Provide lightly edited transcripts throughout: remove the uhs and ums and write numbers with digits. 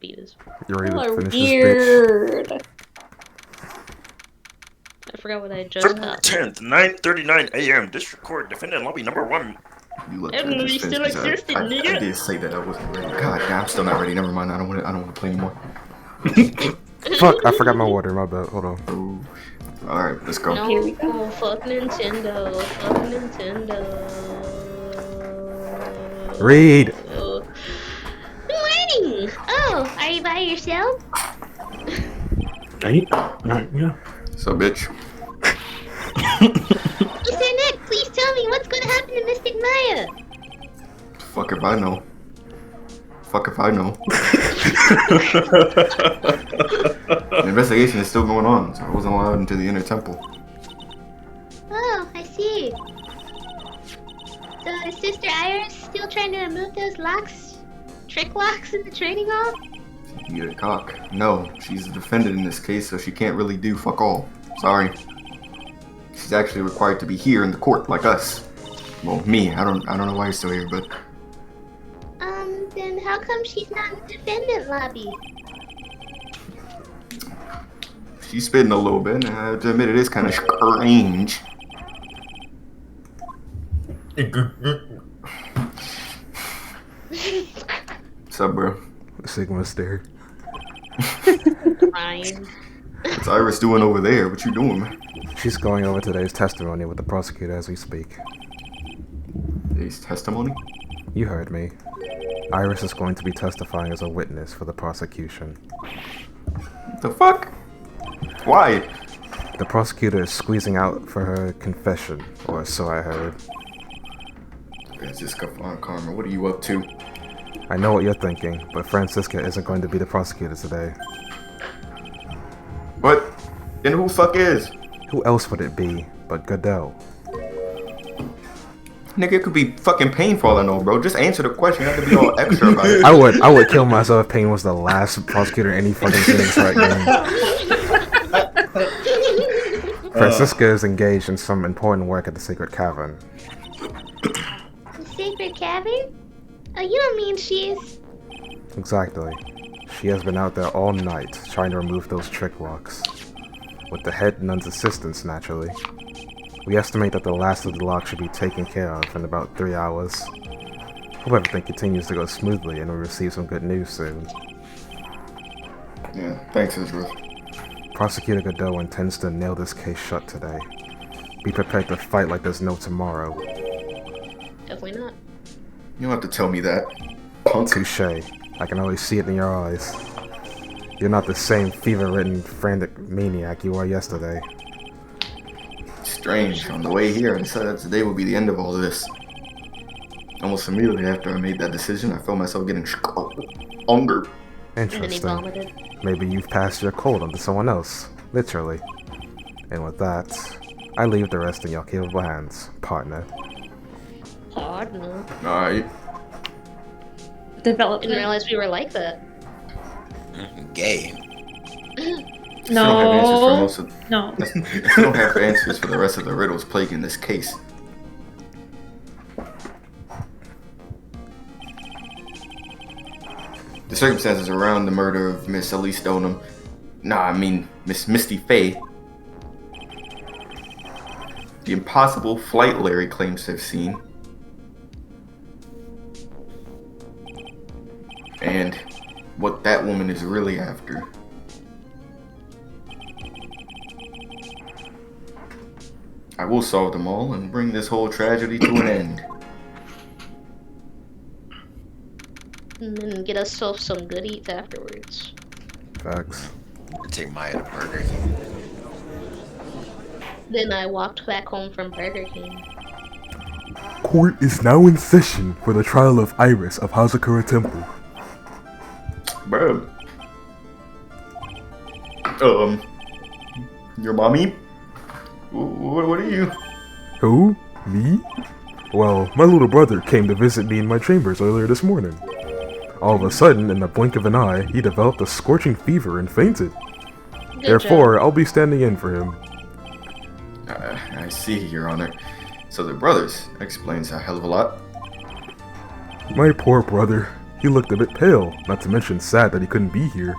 beat this. You ready Y'all to are finish this bitch? weird. I forgot what I just February got. 10th, 9:39 a.m. District Court, defendant lobby number 1. You look I didn't know you still existed, I nigga. did say that I wasn't ready. God damn, I'm still not ready. Never mind. I don't want to play anymore. Fuck, I forgot my water, my bad. Hold on. Oh. Alright, let's go. No, fuck Nintendo. Fuck Nintendo. Read! I'm waiting! Oh, are you by yourself? Right? Yeah. So, bitch. Mr. Nick, please tell me what's gonna happen to Mystic Maya. Fuck if I know. Fuck if I know. The investigation is still going on, so I wasn't allowed into the inner temple. Oh, I see. So is Sister Iris still trying to remove those locks? Trick locks in the training hall? You get a cock. No, she's the defendant in this case, so she can't really do fuck all. Sorry. She's actually required to be here in the court, like us. Well, me. I don't know why you're still here, but Then how come she's not in the defendant lobby? she's spitting a little bit, and I have to admit it is kind of strange. What's up, bro? Sigma stare. Ryan. What's Iris doing over there? What you doing, man? She's going over today's testimony with the prosecutor as we speak. His testimony? You heard me. Iris is going to be testifying as a witness for the prosecution. The fuck? Why? The prosecutor is squeezing out for her confession, or so I heard. Francisca Von Karma, what are you up to? I know what you're thinking, but Francisca isn't going to be the prosecutor today. What? Then who fuck is? Who else would it be but Goodell? Nigga, it could be fucking Pain for all I know, bro. Just answer the question. You have to be all extra about it. I would kill myself if Payne was the last prosecutor in any fucking Phoenix right now. Francisca is engaged in some important work at the Secret Cavern. The Secret Cavern? Oh, you don't mean she's... Exactly. She has been out there all night trying to remove those trick locks. With the head nun's assistance, naturally. We estimate that the last of the locks should be taken care of in about 3 hours. Hope everything continues to go smoothly and we receive some good news soon. Yeah, thanks, Israel. Prosecutor Godot intends to nail this case shut today. Be prepared to fight like there's no tomorrow. Definitely not. You don't have to tell me that. Punk. Touché. I can always see it in your eyes. You're not the same fever-ridden, frantic maniac you were yesterday. Strange. On the way here, I decided that today would be the end of all this. Almost immediately after I made that decision, I felt myself getting hunger. And then he Interesting. vomited. Maybe you've passed your cold onto someone else. Literally. And with that, I leave the rest in your capable hands, partner. Hard no. Alright. Didn't realize we were like that. Gay. No. No. I don't have answers for the rest of the riddles plaguing this case. The circumstances around the murder of Miss Elise Stoneham, Miss Misty Faye, the impossible flight Larry claims to have seen, and what that woman is really after. I will solve them all and bring this whole tragedy to an end. And then get us some good eats afterwards. Facts. Take Maya to Burger King. Then I walked back home from Burger King. Court is now in session for the trial of Iris of Hazakura Temple. Bro. Your mommy? What are you? Who? Me? Well, my little brother came to visit me in my chambers earlier this morning. All of a sudden, in the blink of an eye, he developed a scorching fever and fainted. Good Therefore, job. I'll be standing in for him. I see, Your Honor. So they're brothers. That explains a hell of a lot. My poor brother. He looked a bit pale, not to mention sad that he couldn't be here.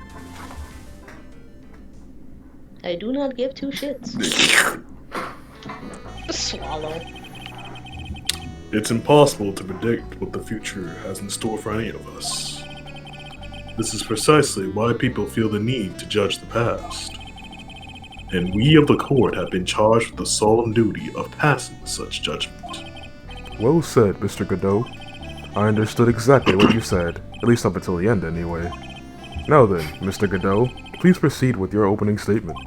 I do not give two shits. Swallow. It's impossible to predict what the future has in store for any of us. This is precisely why people feel the need to judge the past. And we of the court have been charged with the solemn duty of passing such judgment. Well said, Mr. Godot. I understood exactly what you said, at least up until the end anyway. Now then, Mr. Godot, please proceed with your opening statement.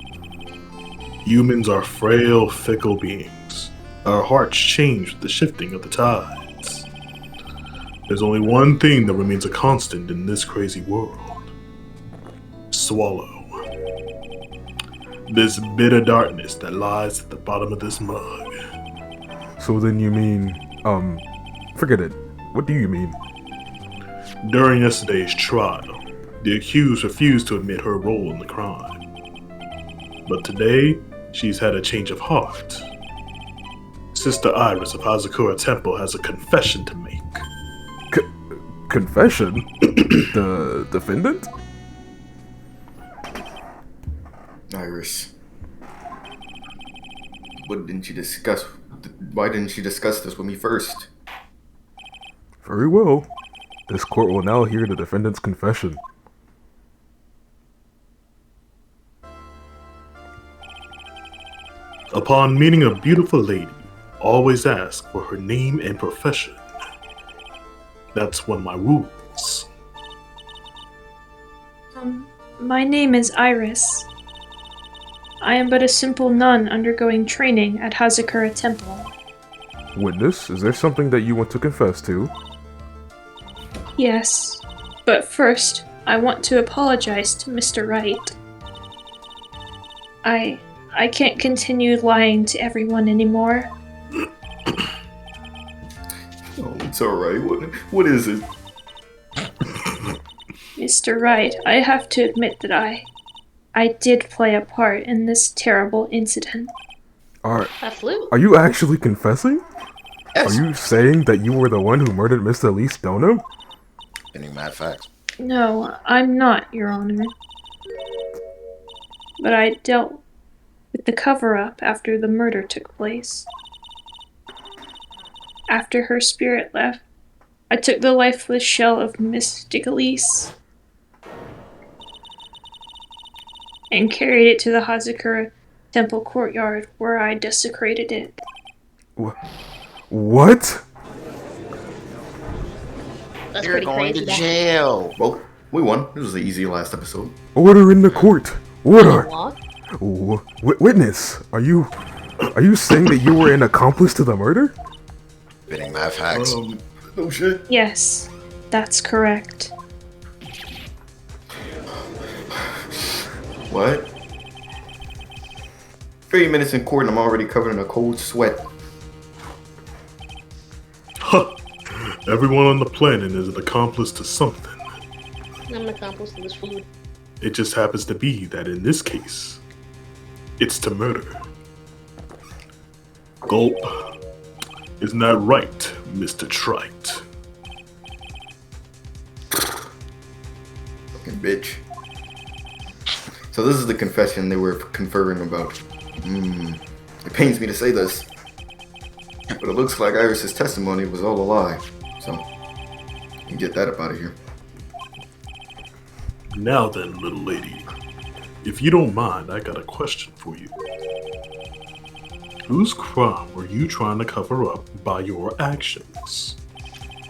Humans are frail, fickle beings. Our hearts change with the shifting of the tides. There's only one thing that remains a constant in this crazy world. Swallow. This bitter darkness that lies at the bottom of this mug. So then you mean, forget it. What do you mean? During yesterday's trial, the accused refused to admit her role in the crime. But today, she's had a change of heart. Sister Iris of Hazakura Temple has a confession to make. Confession? The defendant? Iris. Why didn't she discuss this with me first? Very well. This court will now hear the defendant's confession. Upon meeting a beautiful lady, always ask for her name and profession. That's one of my rules. My name is Iris. I am but a simple nun undergoing training at Hazakura Temple. Witness, is there something that you want to confess to? Yes, but first, I want to apologize to Mr. Wright. I can't continue lying to everyone anymore. Oh, it's alright. What is it? Mr. Wright, I have to admit that I did play a part in this terrible incident. Are flu. you actually confessing? Yes. Are you saying that you were the one who murdered Mr. Elise Dono? Any mad facts? No, I'm not, Your Honor. But I dealt with the cover-up after the murder took place. After her spirit left, I took the lifeless shell of Miss Elise and carried it to the Hazakura Temple courtyard, where I desecrated it. What? That's You're pretty going crazy. to jail. Well, we won. This was the easy last episode. Order in the court. Order. What? Witness, are you saying that you were an accomplice to the murder? Spitting mad facts. No shit. Yes, that's correct. What? 30 minutes in court and I'm already covered in a cold sweat. Huh. Everyone on the planet is an accomplice to something. I'm an accomplice to this food. It just happens to be that in this case, it's to murder. Gulp. Isn't that right, Mr. Trite? Fucking bitch. So this is the confession they were conferring about. It pains me to say this, but it looks like Iris's testimony was all a lie. So, you get that up out of here. Now then, little lady, if you don't mind, I got a question for you. Whose crime were you trying to cover up by your actions?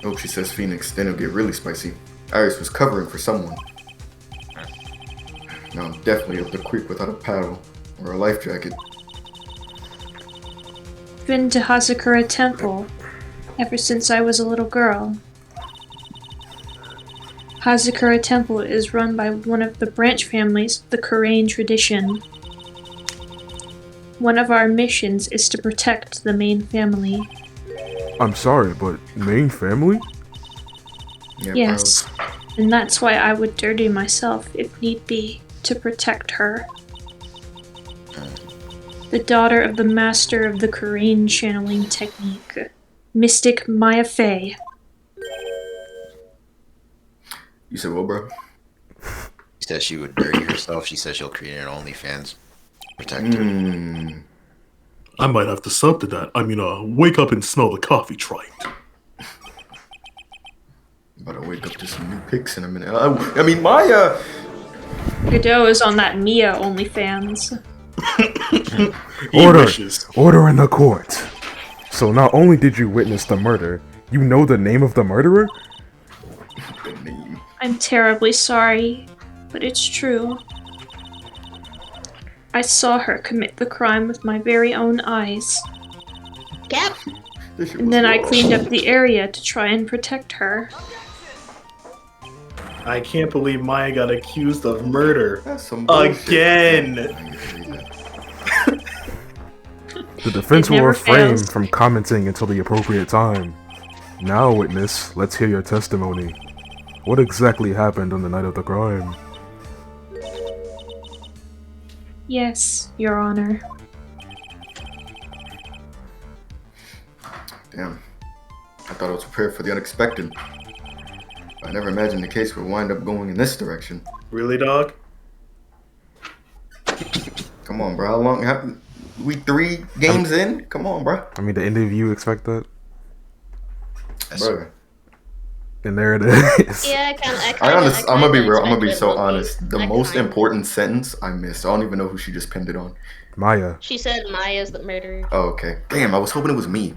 Oh, she says Phoenix, then it'll get really spicy. Iris was covering for someone. Now I'm definitely up the creek without a paddle or a life jacket. Been to Hazakura Temple ever since I was a little girl. Hazakura Temple is run by one of the branch families of the Korean tradition. One of our missions is to protect the main family. I'm sorry, but main family? Yeah, Yes, and that's why I would dirty myself if need be to protect her. The daughter of the master of the Korean channeling technique, Mystic Maya Fey. You said what, bro? She said she would dirty herself. She said she'll create an OnlyFans protector. I might have to sub to that. I mean, wake up and smell the coffee, Wright. About to wake up to some new pics in a minute. I mean, Maya. Godot is on that Mia OnlyFans. Order in the court. So not only did you witness the murder, you know the name of the murderer? The name. I'm terribly sorry, but it's true. I saw her commit the crime with my very own eyes. Cap. And then I cleaned up the area to try and protect her. I can't believe Maya got accused of murder. That's some bullshit. Again! The defense It will never refrain fails. from commenting until the appropriate time. Now, witness, let's hear your testimony. What exactly happened on the night of the crime? Yes, Your Honor. Damn. I thought I was prepared for the unexpected. I never imagined the case would wind up going in this direction. Really, dog? Come on, bro. How long? We 3 games in? Come on, bro. I mean, did any of you expect that? Bro. And there it is. Yeah, I'm gonna be real. I'm gonna be so expected honest. The I most kinda- important sentence I missed. I don't even know who she just pinned it on. Maya. She said Maya's the murderer. Oh, okay. Damn, I was hoping it was me.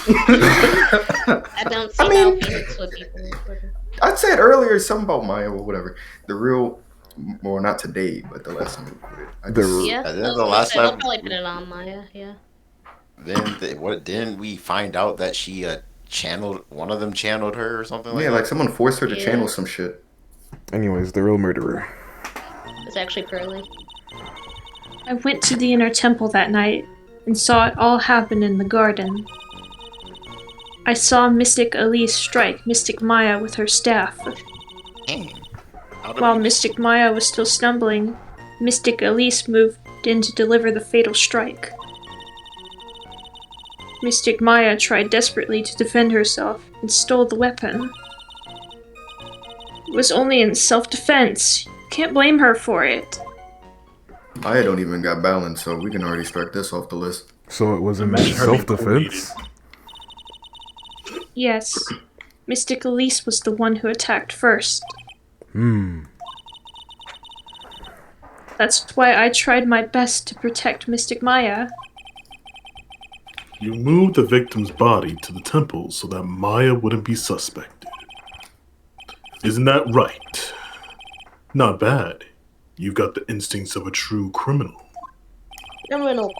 I don't see how Phoenix would be the murderer. I said earlier something about Maya or whatever. The real, well, not today, but the last time we quit. Yeah, then they'll the last time- probably put it on Maya, yeah. Didn't we find out that she channeled one of them channeled her or something like Yeah, that? like someone forced her to Yeah. channel some shit. Anyways, the real murderer. It's actually Pearly. I went to the inner temple that night and saw it all happen in the garden. I saw Mystic Elise strike Mystic Maya with her staff. Dang. How did While we- Mystic Maya was still stumbling, Mystic Elise moved in to deliver the fatal strike. Mystic Maya tried desperately to defend herself and stole the weapon. It was only in self-defense. You can't blame her for it. Maya don't even got balance, so we can already strike this off the list. So it was in Imagine her being self-defense? Yes, Mystic Elise was the one who attacked first. That's why I tried my best to protect Mystic Maya. You moved the victim's body to the temple so that Maya wouldn't be suspected. Isn't that right? Not bad. You've got the instincts of a true criminal. Criminal.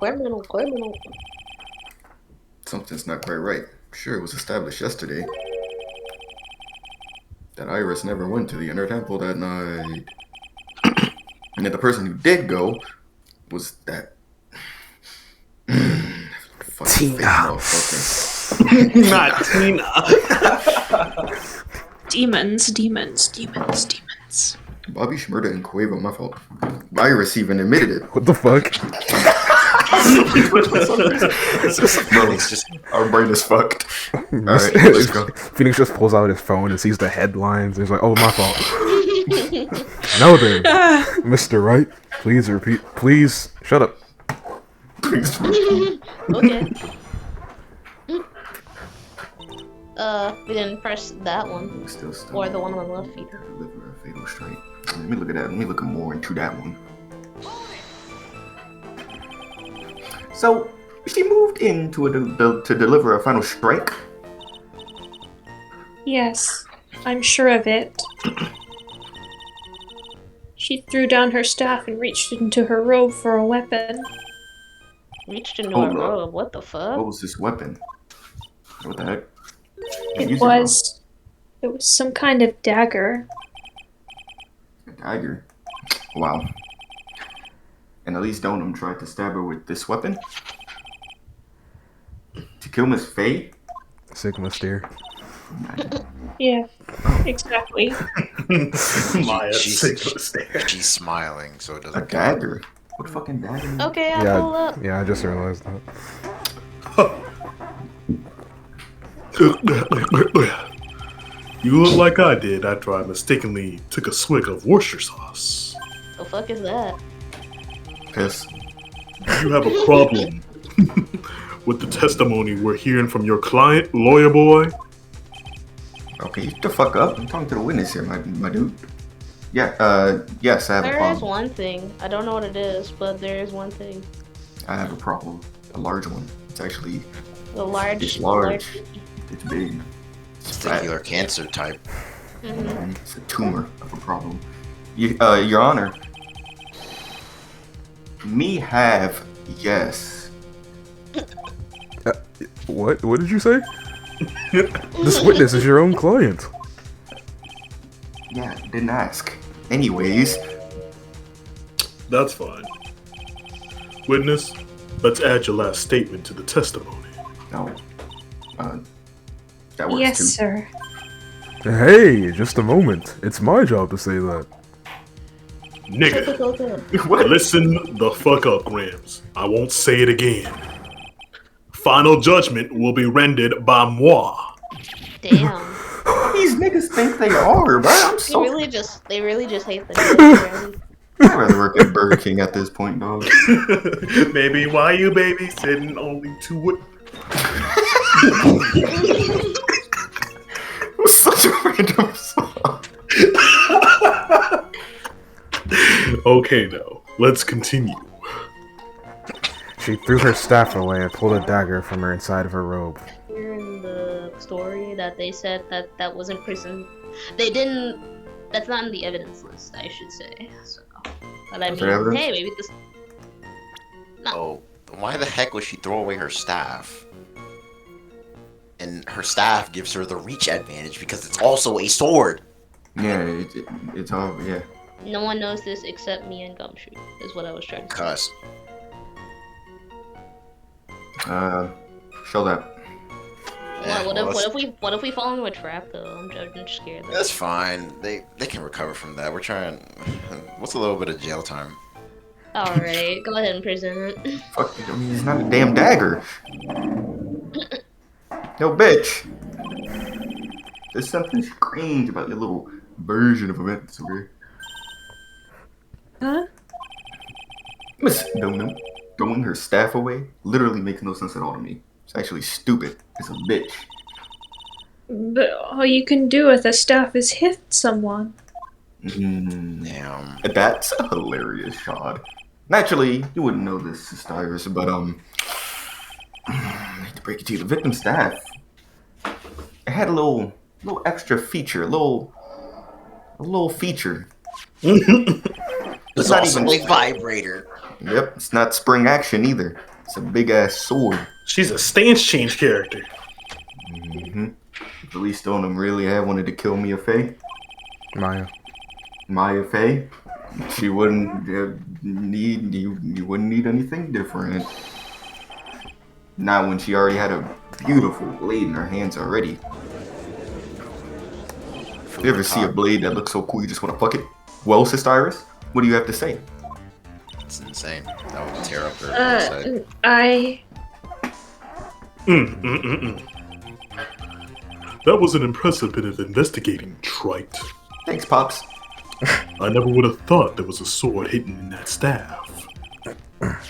Something's not quite right. Sure, it was established yesterday that Iris never went to the inner temple that night. And that the person who did go was that fucking fake motherfucker. Not Tina. Demons. Bobby Shmurda and Cuevo, my fault. Iris even admitted it. What the fuck? Bro, It's just our brain is fucked. Alright, let's go. Phoenix just pulls out his phone and sees the headlines and he's like, oh, my fault. Now then, Mr. Wright, please repeat. Please, shut up. Okay. We didn't press that one. Still stuck. Or the one on the left feet. Deliver a fatal strike. Let me look at that. Let me look more into that one. So, she moved in to deliver a final strike? Yes, I'm sure of it. She threw down her staff and reached into her robe for a weapon. Reached into Hold a up. robe. What the fuck? What was this weapon? What the heck? It was some kind of dagger. A dagger. Wow. And Elise Donham tried to stab her with this weapon? To kill Miss Faye? Sigma steer. Yeah, exactly. Maya, she's, Sigma stare. she's smiling, so it A doesn't count. dagger? What fucking dagger? Okay, I'll pull up. Yeah, I just realized that. You look like I did after I mistakenly took a swig of Worcester sauce. The fuck is that? Piss. You have a problem with the testimony we're hearing from your client, lawyer boy? Okay, shut the fuck up. I'm talking to the witness here, my dude. Yeah, yes, I have a There is problem. one thing. I don't know what it is, but there is one thing. I have a problem. A large one. It's actually, The large. it's large. It's big. It's fat. Testicular cancer type. Mm-hmm. It's a tumor of a problem. Your Honor. Me have, yes. What? What did you say? This witness is your own client. Yeah, didn't ask. Anyways. That's fine. Witness, let's add your last statement to the testimony. No. That works Yes, too. sir. Hey, just a moment. It's my job to say that. Nigga, What? listen the fuck up, Grams. I won't say it again. Final judgment will be rendered by moi. Damn. These niggas think they are, bro. I'm They so. really just hate the judge. I'd rather work at Burger King at this point, dog. Baby, why you babysitting only two wood? It was such a random song. Okay, now, let's continue. She threw her staff away and pulled a dagger from her inside of her robe. Here in the story that they said that wasn't prison. They didn't. That's not in the evidence list, I should say. So, but I Is there mean, evidence? hey, maybe this. Oh, why the heck would she throw away her staff? And her staff gives her the reach advantage because it's also a sword. Yeah, it's all, yeah. No one knows this except me and Gumshoe. Is what I was trying to say. Cuss. Show that. Yeah, What well, if we fall into a trap though? I'm just scared. that's fine. They can recover from that. We're trying. What's a little bit of jail time? All right, go ahead and present it. Fuck, I mean, it's not a damn dagger. Yo, bitch. There's something strange about your little version of events, okay? Huh? Miss No-No throwing her staff away literally makes no sense at all to me. It's actually stupid. It's a bitch. But all you can do with a staff is hit someone. Damn. That's a hilarious shot. Naturally, you wouldn't know this, Sister Iris, but I hate to break it to you, the victim's staff. It had a little extra feature, a little feature. It's not also even- a vibrator. Yep, it's not spring action either. It's a big ass sword. She's a stance change character. Mm-hmm. If the least on them really had wanted to kill Mia Fey, Maya Fey, she wouldn't need you wouldn't need anything different. Not when she already had a beautiful blade in her hands already. If you ever see a blade that looks so cool, you just want to fuck it. Well, Sister Iris, what do you have to say? It's insane. That would tear up her website. That was an impressive bit of investigating, Trite. Thanks, Pops. I never would have thought there was a sword hidden in that staff.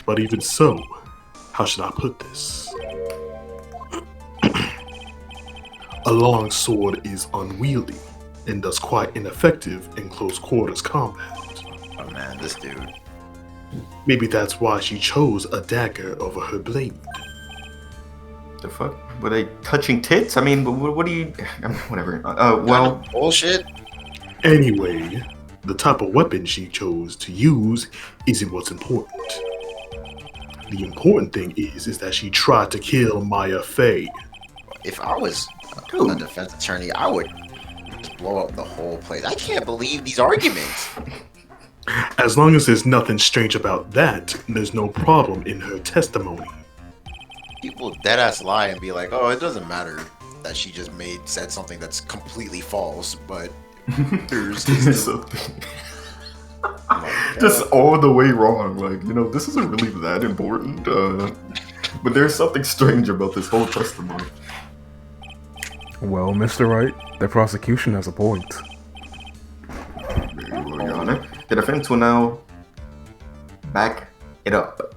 But even so, how should I put this? A long sword is unwieldy and thus quite ineffective in close quarters combat. Oh man, this dude. Maybe that's why she chose a dagger over her blade. The fuck? Were they touching tits? I mean, what do you... I mean, whatever. Well... Bullshit. Anyway, the type of weapon she chose to use isn't what's important. The important thing is that she tried to kill Maya Fey. If I was a defense attorney, I would blow up the whole place. I can't believe these arguments. As long as there's nothing strange about that, there's no problem in her testimony. People deadass lie and be like, "Oh, it doesn't matter that she just said something that's completely false," but there's just all the way wrong. Like, you know, this isn't really that important. But there's something strange about this whole testimony. Well, Mr. Wright, the prosecution has a point. Very well, Your Honor. The defense will now back it up.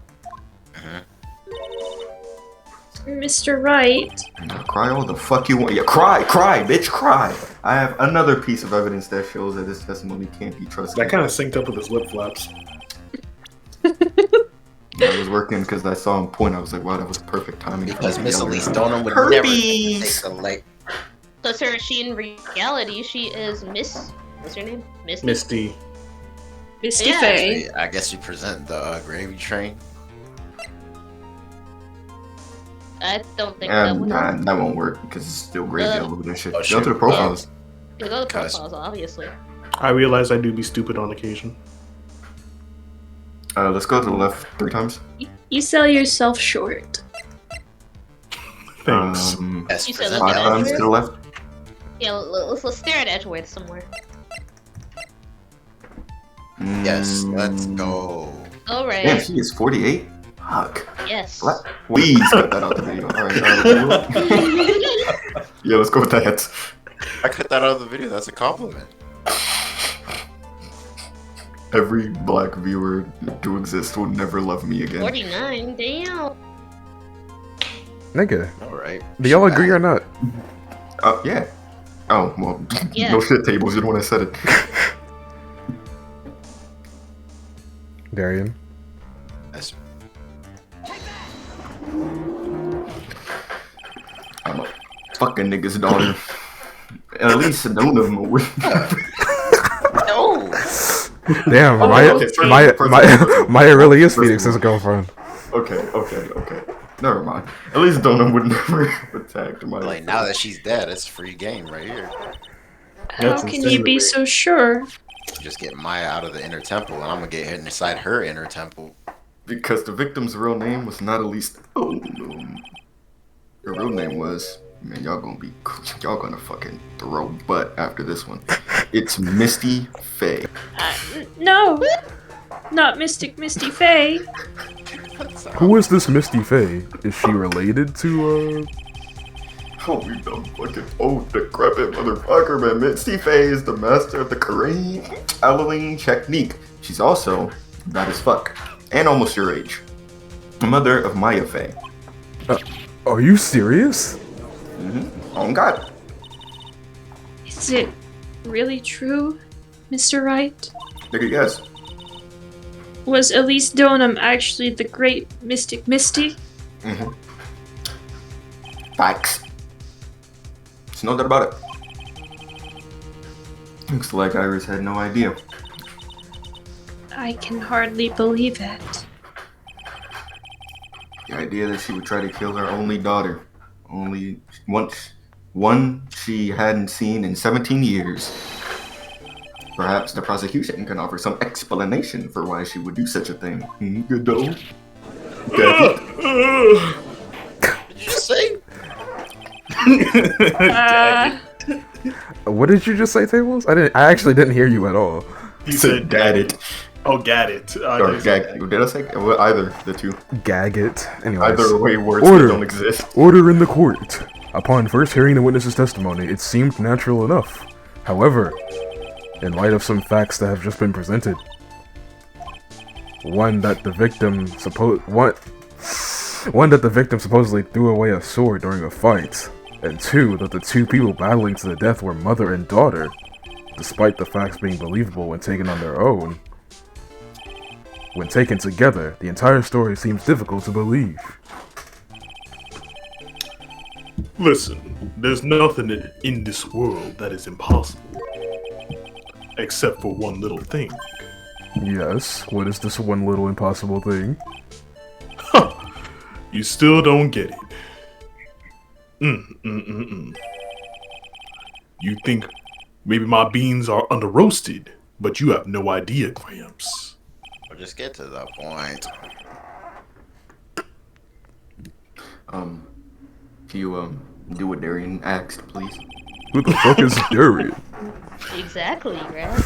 Mr. Wright, Now cry all the fuck you want. Yeah, cry, bitch, cry. I have another piece of evidence that shows that this testimony can't be trusted. That kind of synced up with his lip flaps. I was working because I saw him point. I was like, wow, that was perfect timing. Because Miss Elise Donham would never take the light. So, sir, she in reality, she is Miss. What's her name? Misty. Misty. Misty Yeah. Faye. I guess you present the gravy train. I don't think that would Nah, help. that won't work because it's still gravy all over this shit. Oh, Go shit. to the profiles. You go to Cause- profiles, obviously. I realize I do be stupid on occasion. Let's go to the left 3 times. You sell yourself short. Thanks. Yes, You said present look 5 at the times to the left. Yeah, let's stare at Edgeworth somewhere. Yes, let's go. All right. Damn, she is 48. Fuck. Yes. What? Please cut that out the video. Alright, yeah, let's go with that. I cut that out of the video. That's a compliment. Every black viewer to exist will never love me again. 49. Damn. Nigga, All right. do y'all agree or not? Yeah. Oh, well, Yeah. no shit, Tables. You're the one that said it. Darian? That's I'm a fucking nigga's daughter. At least I don't know more. no. Damn, Maya really is Phoenix's girlfriend. Okay. Never mind. At least Donut would never have attacked my Like now that she's dead, it's free game right here. How That's can insane. you be so sure? Just get Maya out of the inner temple, and I'm gonna get hit inside her inner temple. Because the victim's real name was not Elise. Oh, her real name was. Man, y'all gonna fucking throw butt after this one. It's Misty Faye. No, not Misty Faye. Who is this Misty Faye? Is she related to, Oh, you dumb fucking old decrepit motherfucker, man. Misty Faye is the master of the Korean Halloween technique. She's also bad as fuck. And almost your age. The mother of Maya Faye. Are you serious? Oh God. Is it really true, Mr. Wright? Nigga, yes. Was Elise Donham actually the great mystic Misty? Facts. There's no doubt about it. Looks like Iris had no idea. I can hardly believe it. The idea that she would try to kill her only daughter. Only one she hadn't seen in 17 years. Perhaps the prosecution can offer some explanation for why she would do such a thing. Good dough. Did you say? What did you just say, Tables? I actually didn't hear you at all. He said, "Gad it." Oh, gat it. Or gag. Did I say well, either the two? Gag it. Anyways. Either way, words Order. that don't exist. Order in the court. Upon first hearing the witness's testimony, it seemed natural enough. However, in light of some facts that have just been presented, one that the victim supposedly threw away a sword during a fight, and 2 that the 2 people battling to the death were mother and daughter, despite the facts being believable when taken on their own. When taken together, the entire story seems difficult to believe. Listen, there's nothing in this world that is impossible. Except for one little thing. Yes, what is this one little impossible thing? You still don't get it. You think maybe my beans are under roasted, but you have no idea, Gramps. Or just get to the point. Can you do what Darian asked, please? Who the fuck is Darian? Exactly, right?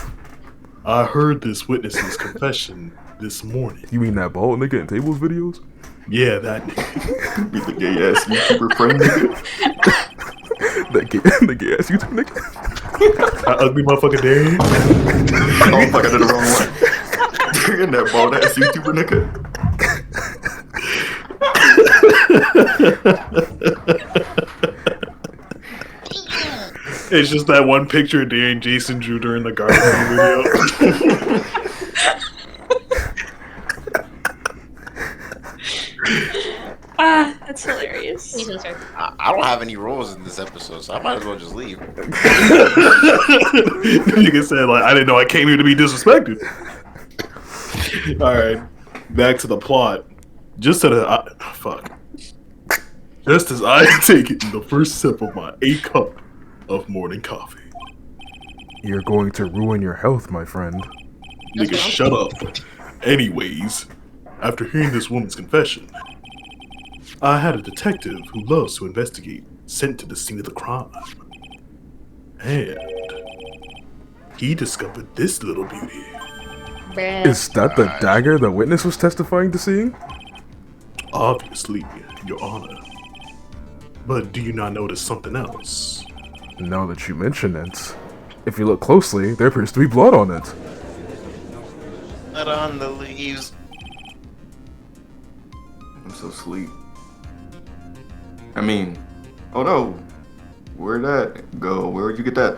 I heard this witness's confession this morning. You mean that bald nigga in Tables videos? Yeah, that nigga. Be the gay ass YouTuber friend nigga. That gay ass YouTube nigga. That ugly motherfucker Darian. Oh fuck, I did the wrong one. Darian, that bald ass YouTuber nigga. It's just that one picture of Darian Jason drew during the garden video. Ah, that's hilarious. Jesus, sir. I don't have any roles in this episode, so I might as well just leave. Nigga said, like, I didn't know I came here to be disrespected. Alright, back to the plot. Just as I take it the first sip of my 8 cup of morning coffee. You're going to ruin your health, my friend. Nigga, shut up. Anyways, after hearing this woman's confession, I had a detective who loves to investigate sent to the scene of the crime. And he discovered this little beauty. Bruh. Is that the dagger the witness was testifying to seeing? Obviously, Your Honor. But do you not notice something else? Now that you mention it, if you look closely, there appears to be blood on it. Not on the leaves. I'm so sleep. I mean, oh no, where'd that go? Where'd you get that?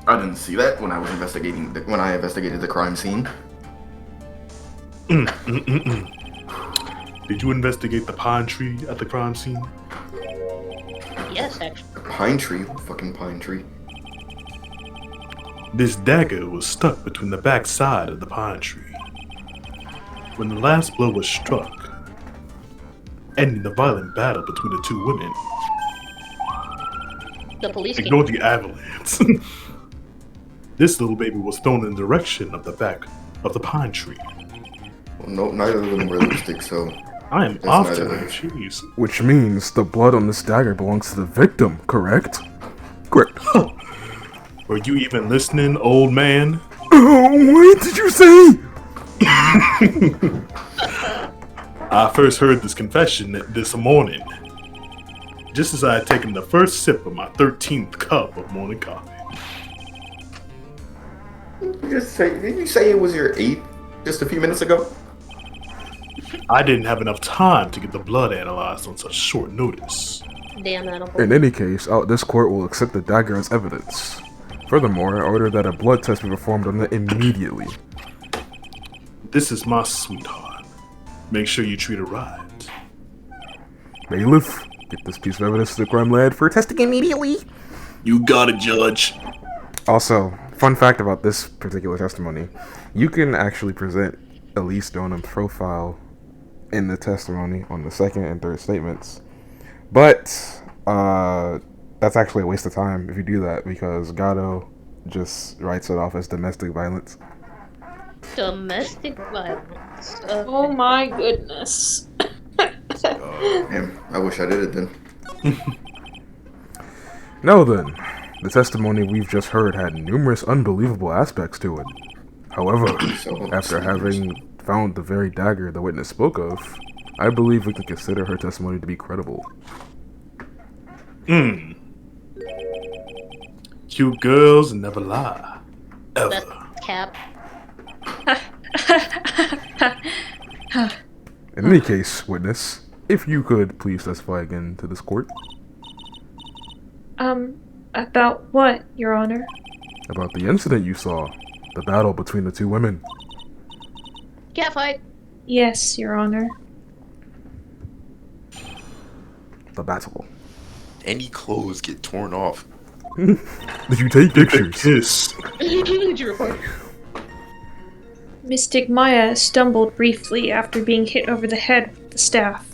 I didn't see that when I was investigating. When I investigated the crime scene. Did you investigate the pine tree at the crime scene? Yes, actually. The pine tree, fucking pine tree. This dagger was stuck between the back side of the pine tree. When the last blow was struck, ending the violent battle between the 2 women. The police came. Ignore the avalanche. This little baby was thrown in the direction of the back of the pine tree. Well, no, neither of them were lipstick, so I am That's off neither tonight. of Jeez. Which means the blood on this dagger belongs to the victim, correct? Correct. Were you even listening, old man? Oh, what did you say? I first heard this confession this morning, just as I had taken the first sip of my 13th cup of morning coffee. Didn't you say it was your 8th just a few minutes ago? I didn't have enough time to get the blood analyzed on such short notice. Damn animal. In any case, this court will accept the dagger as evidence. Furthermore, I order that a blood test be performed on it immediately. This is my sweetheart. Make sure you treat her right. Bailiff, get this piece of evidence to the crime lab for testing immediately. You got it, Judge. Also, fun fact about this particular testimony, you can actually present Elise Donham's profile in the testimony on the second and third statements. But, that's actually a waste of time if you do that, because Gatto just writes it off as domestic violence. Domestic violence. Oh my goodness. Damn, I wish I did it then. Now then, the testimony we've just heard had numerous unbelievable aspects to it. However, after having found the very dagger the witness spoke of, I believe we can consider her testimony to be credible. Cute girls never lie. Ever. That's cap. In any case, witness, if you could please testify again to this court. About what, Your Honor? About the incident you saw, the battle between the 2 women. Cat fight. Yes, Your Honor. The battle. Any clothes get torn off. Did you take pictures? Kiss. Did you report? Mystic Maya stumbled briefly after being hit over the head with the staff.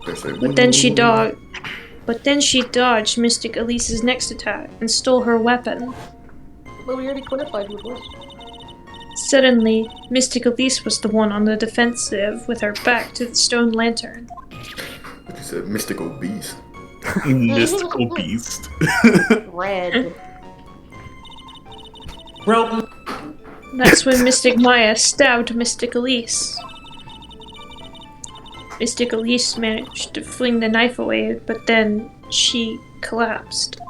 But then she dodged Mystic Elise's next attack and stole her weapon. But we already clarified who it was. Suddenly, Mystic Elise was the one on the defensive with her back to the stone lantern. You said mystical beast. Mystical beast. Red. Bro, That's when Mystic Maya stabbed Mystic Elise. Mystic Elise managed to fling the knife away, but then she collapsed.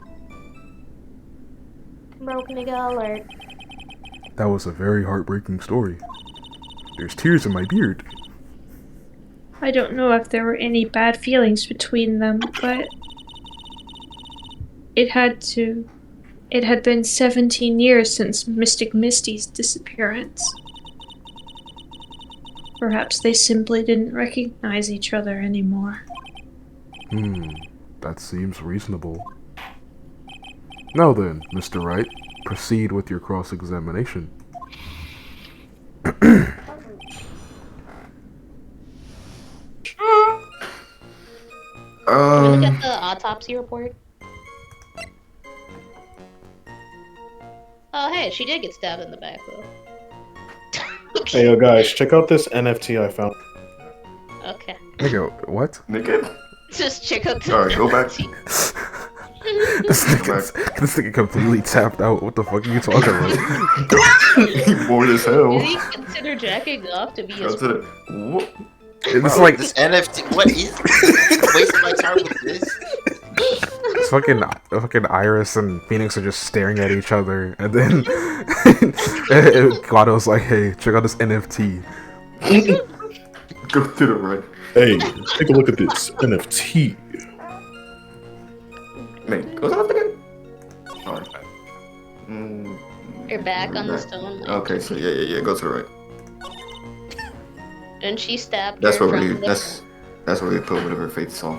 Broke nigga alert. That was a very heartbreaking story. There's tears in my beard. I don't know if there were any bad feelings between them, but it had been 17 years since Mystic Misty's disappearance. Perhaps they simply didn't recognize each other anymore. That seems reasonable. Now then, Mr. Wright, proceed with your cross-examination. Can we look at the autopsy report? Oh, hey, she did get stabbed in the back, though. Hey, yo, guys, check out this NFT I found. Okay. Nigga, what? Nigga? Just check out the Alright, go back. This nigga completely tapped out. What the fuck are you talking about? He bored as hell. Did he consider jacking off to be his... What? It's like This NFT. What is? Wasting my time with this. it's fucking Iris and Phoenix are just staring at each other, and then Guado's like, "Hey, check out this NFT." Go to the right. Hey, take a look at this NFT. Man, go to the left again. Alright. You're back on the stone. Okay, so yeah, go to the right. And she stabbed That's her what from we that's where we put whatever Faith saw.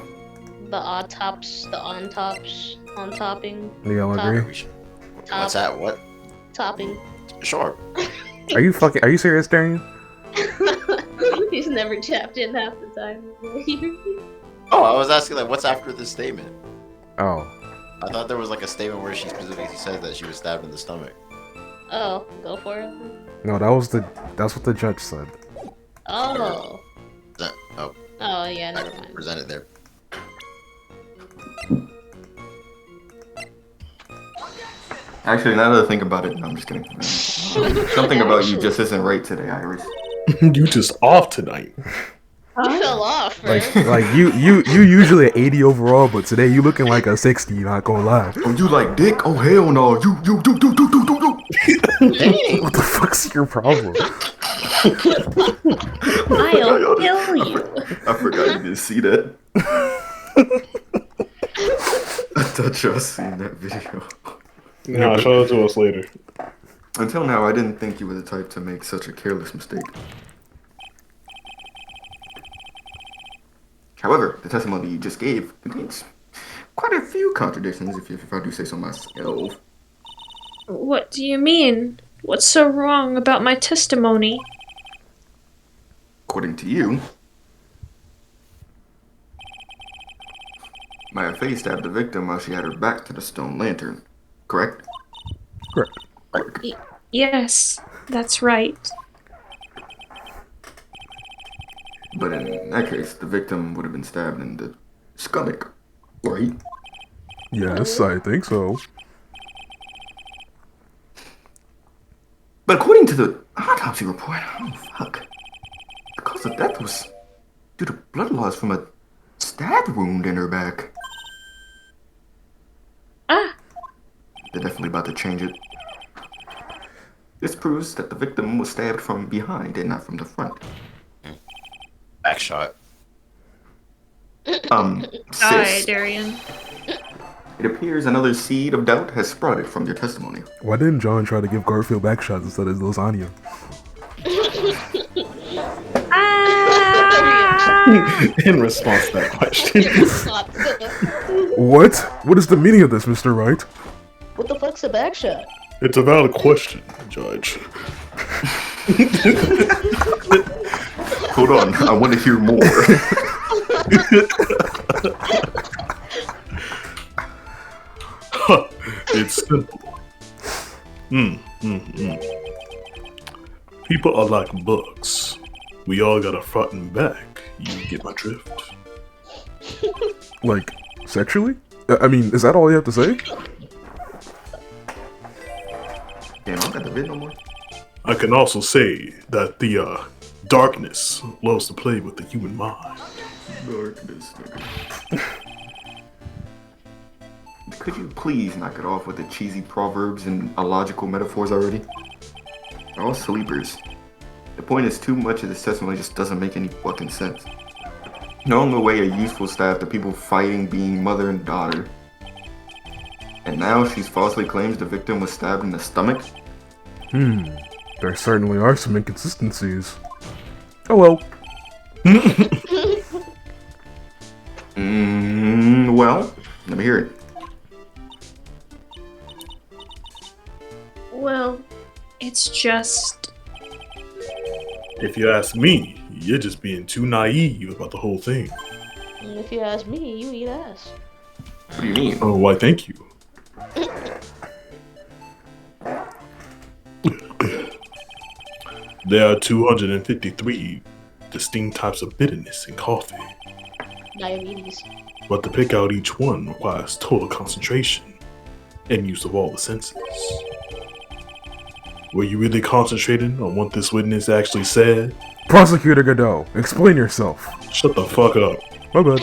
the on topping. We all agree. What's that? What? Topping. Sure. Are you serious, Darian? He's never tapped in half the time. Oh, I was asking like, what's after this statement? Oh. I thought there was like a statement where she specifically said that she was stabbed in the stomach. Oh, go for it. No, that's what the judge said. Oh. Oh, Oh yeah, I never can mind. present it there. Actually, now that I think about it, no, I'm just kidding. Something about you just isn't right today, Iris. You just off tonight. You fell off, bro. Like you usually an 80 overall, but today you looking like a 60. Not gonna lie. Oh, you like dick? Oh, hell no. You. What the fuck's your problem? I'll kill you. I forgot you didn't see that. I thought y'all seen that video. No, show it to us later. Until now, I didn't think you were the type to make such a careless mistake. However, the testimony you just gave contains quite a few contradictions, if I do say so myself. What do you mean? What's so wrong about my testimony? According to you, Maya Fey stabbed the victim while she had her back to the stone lantern, correct? Correct. Yes, that's right. But in that case, the victim would have been stabbed in the stomach, right? Yes, I think so. But according to the autopsy report, oh fuck, the cause of death was due to blood loss from a stab wound in her back. Ah, They're definitely about to change it. This proves that the victim was stabbed from behind and not from the front. Back shot. die, Sis, Darian. it appears another seed of doubt has sprouted from your testimony. Why didn't John try to give Garfield back shots instead of lasagna? In response to that question. What? What is the meaning of this, Mr. Wright? What the fuck's a back shot? It's a valid question, Judge. Hold on, I want to hear more. It's simple. People are like books. We all got a front and back. You get my drift? Like, sexually? I mean, is that all you have to say? Damn, I don't got the vid no more. I can also say that the Darkness loves to play with the human mind. Darkness, nigga. Could you please knock it off with the cheesy proverbs and illogical metaphors already? They're all sleepers. The point is, too much of this testimony just doesn't make any fucking sense. No longer way a useful staff to people fighting being mother and daughter. And now she's falsely claims the victim was stabbed in the stomach? There certainly are some inconsistencies. Oh well. Well, let me hear it. Well, it's just... If you ask me, you're just being too naive about the whole thing. And if you ask me, you eat ass. What do you mean? Oh, why thank you. There are 253 distinct types of bitterness in coffee, Diabetes. but to pick out each one requires total concentration and use of all the senses. Were you really concentrating on what this witness actually said? Prosecutor Godot, explain yourself. Shut the fuck up. My bad.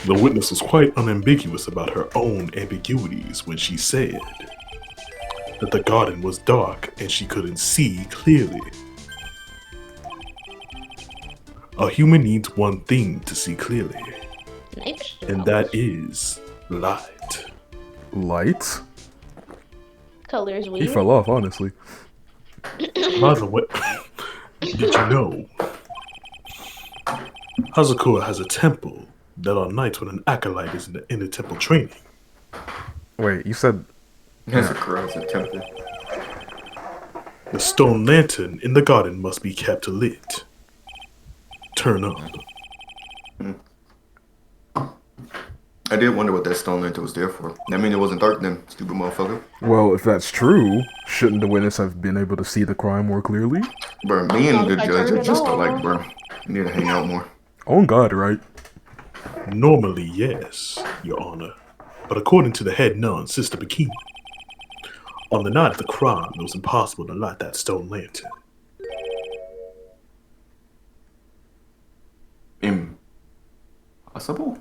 The witness was quite unambiguous about her own ambiguities when she said that the garden was dark and she couldn't see clearly. A human needs one thing to see clearly, Nice. and that is light. Light? Colors He weird. fell off, honestly. By the way, did you know Hazakura has a temple that on nights when an acolyte is in the temple training, Wait, you said... Hazakura has a temple. the stone lantern in the garden must be kept lit. Turn up. I did wonder what that stone lantern was there for. That mean it wasn't dark then, stupid motherfucker. Well, if that's true, shouldn't the witness have been able to see the crime more clearly? Bro, me and the I judge turned are it just on. alike, bro. We need to hang out more. On God, right? Normally, yes, Your Honor. But according to the head nun, Sister Bikini, on the night of the crime, it was impossible to light that stone lantern. Impossible?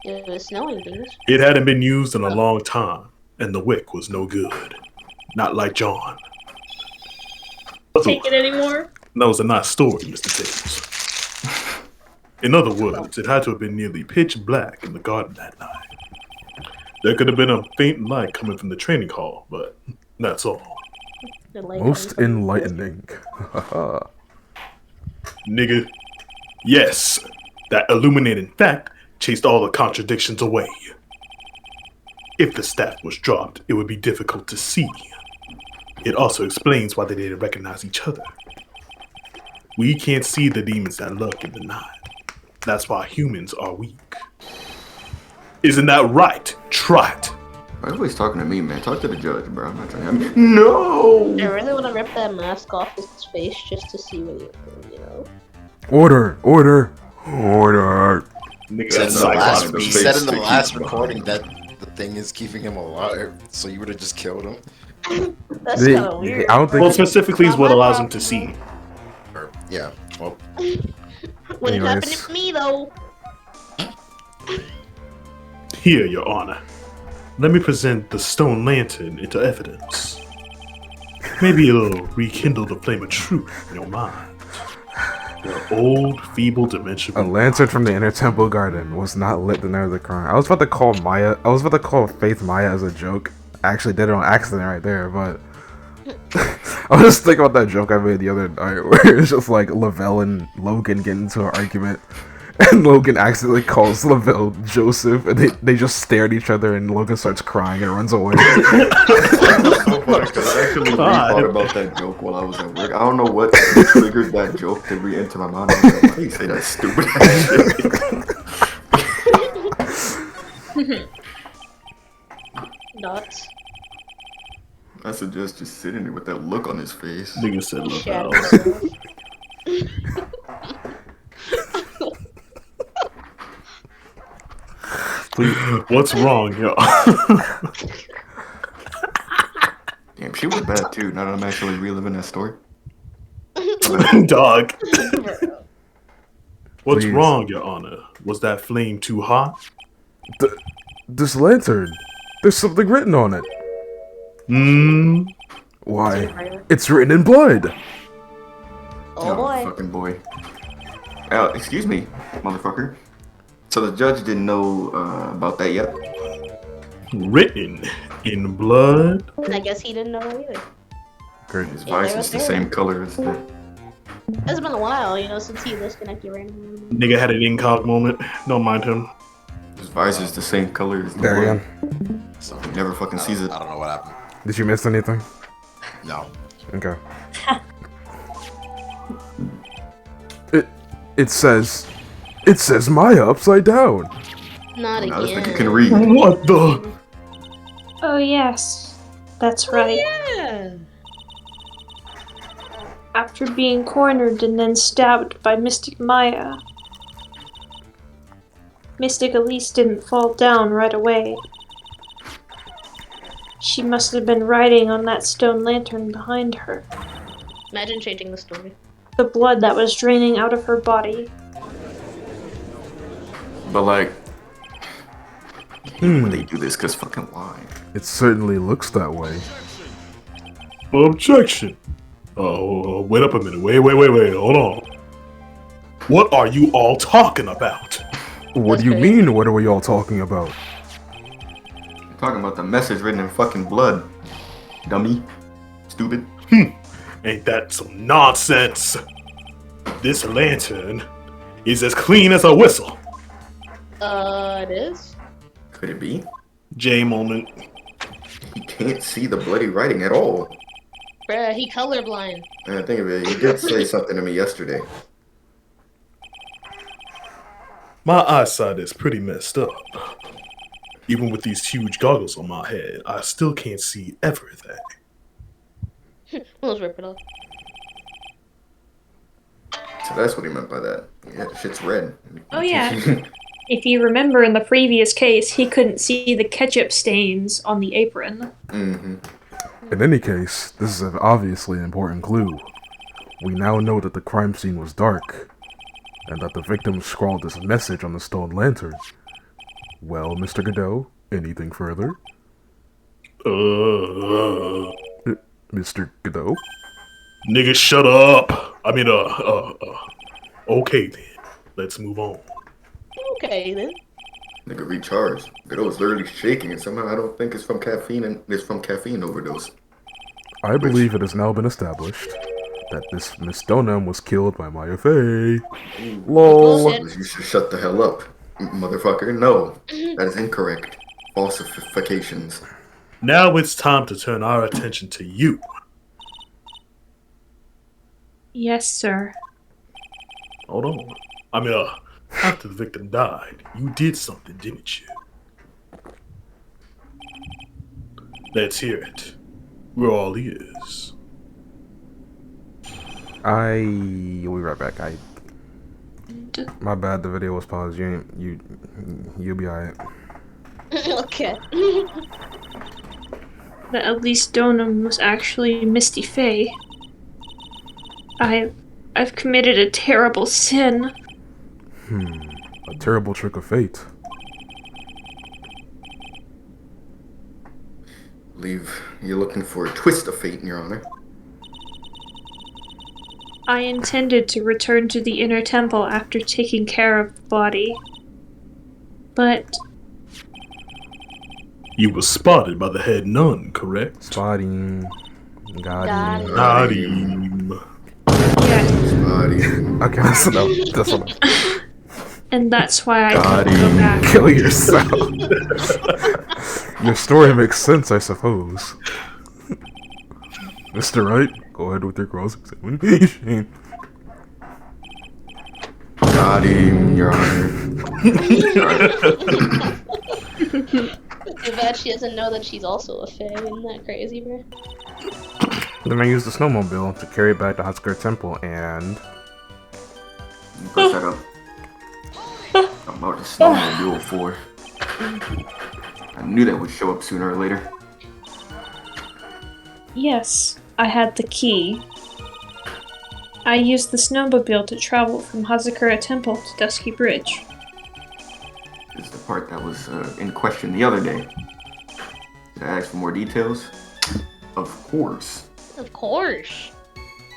It was snowing things. It hadn't been used in a long time, and the wick was no good. Not like John. Take it anymore? That was a nice story, Mr. Tails. In other words, it had to have been nearly pitch black in the garden that night. There could have been a faint light coming from the training hall, but that's all. The light Most coming from- enlightening. Nigga. Yes, that illuminating fact chased all the contradictions away. If the staff was dropped, it would be difficult to see. It also explains why they didn't recognize each other. We can't see the demons that lurk in the night. That's why humans are weak. Isn't that right, Trot? Everybody's talking to me, man. Talk to the judge, bro. I'm not trying to... No! I really want to rip that mask off his face just to see what you know. Order! Order! Order! Nigga, Said in that's the psychotic. last, the he face said in the that last keeps recording that the thing is keeping him alive, so you would have just killed him. That's They- kind of weird. I don't think... Well, specifically is what allows him to see. Or, yeah, well, Wouldn't happen Anyways. to me though. Here, Your Honor. Let me present the stone lantern into evidence. Maybe it'll rekindle the flame of truth in your mind. Your old, feeble, dementia. A lantern from the inner temple garden was not lit the night of the crime. I was about to call Faith Maya as a joke. I actually did it on accident right there, but... I was just thinking about that joke I made the other night where it's just like Lavelle and Logan get into an argument and Logan accidentally calls Lavelle Joseph and they just stare at each other and Logan starts crying and runs away. So funny, 'cause I actually thought about that joke while I was at work. I don't know what triggered that joke to re-enter my mind. I was like, why do you say that stupid ass shit? Dots. I suggest just sitting there with that look on his face. Nigga said Shadow. Lavelle. Please, what's wrong, yo? Damn, she was bad too, now that I'm actually reliving that story. Dog. Bro. What's Please. wrong, Your Honor? Was that flame too hot? This lantern. There's something written on it. Hmm. Why? It's written in blood. Oh boy. Fucking boy. Excuse me, motherfucker. So the judge didn't know about that yet? Written in blood? I guess he didn't know either. Great. His Yeah, visor they is the were same color as the... It's been a while, since he disconnected randomly. Nigga had an incog moment. Don't mind him. His visor is the same color as the There blood. again. So, He never fucking sees it. I don't know what happened. Did you miss anything? No. Okay. It says Maya upside down. Not Now this again. nigga can read. What the? Oh, yes. That's right. Yeah. After being cornered and then stabbed by Mystic Maya, Mystic Elise didn't fall down right away. She must have been riding on that stone lantern behind her. Imagine changing the story. The blood that was draining out of her body. But like... When they do this, cause fucking why? It certainly looks that way. Objection. Oh, wait up a minute. Wait. Hold on. What are you all talking about? What That's do you crazy. mean? What are we all talking about? I'm talking about the message written in fucking blood. Dummy. Stupid. Ain't that some nonsense? This lantern is as clean as a whistle. It is? Could it be? J moment. He can't see the bloody writing at all. Bruh, he colorblind. And think of it, he did say something to me yesterday. My eyesight is pretty messed up. Even with these huge goggles on my head, I still can't see everything. Let's rip it off. So that's what he meant by that. Yeah, the shit's red. Oh, yeah. If you remember in the previous case, he couldn't see the ketchup stains on the apron. Mm-hmm. In any case, this is obviously an important clue. We now know that the crime scene was dark, and that the victim scrawled this message on the stone lantern. Well, Mr. Godot, anything further? Mr. Godot? Nigga, shut up. I mean, okay then. Let's move on. Okay, then. Nigga recharged. Godot was literally shaking, and somehow I don't think it's from caffeine, and it's from caffeine overdose. I believe it has now been established that this Miss Donum was killed by Maya Fey. LOL. Bullshit. You should shut the hell up, motherfucker. No, that is incorrect. Falsifications. Now it's time to turn our attention to you. Yes, sir. Hold on. I mean, after the victim died, you did something, didn't you? Let's hear it. We're all ears. We'll be right back. My bad, the video was paused. You'll be alright. Okay. That Elise Donum was actually Misty Fey. I've committed a terrible sin. A terrible trick of fate. Believe you're looking for a twist of fate, Your Honor. I intended to return to the inner temple after taking care of the body. But You were spotted by the head nun, correct? Spotting. Got Got him. it. Got him. yes, Body. Okay, that's enough. That's enough. and that's why I Got couldn't go back. Kill yourself. Your story makes sense, I suppose. Mr. Wright, go ahead with your cross-examination. Got him, Your Honor. Too bad she doesn't know that she's also a fae. Isn't that crazy, bro? Then I used the snowmobile to carry it back to Hazakura Temple, and Push that up. I'm about to snowmobile for. I knew that would show up sooner or later. Yes, I had the key. I used the snowmobile to travel from Hazakura Temple to Dusky Bridge. This is the part that was in question the other day. Did I ask for more details? Of course. Of course.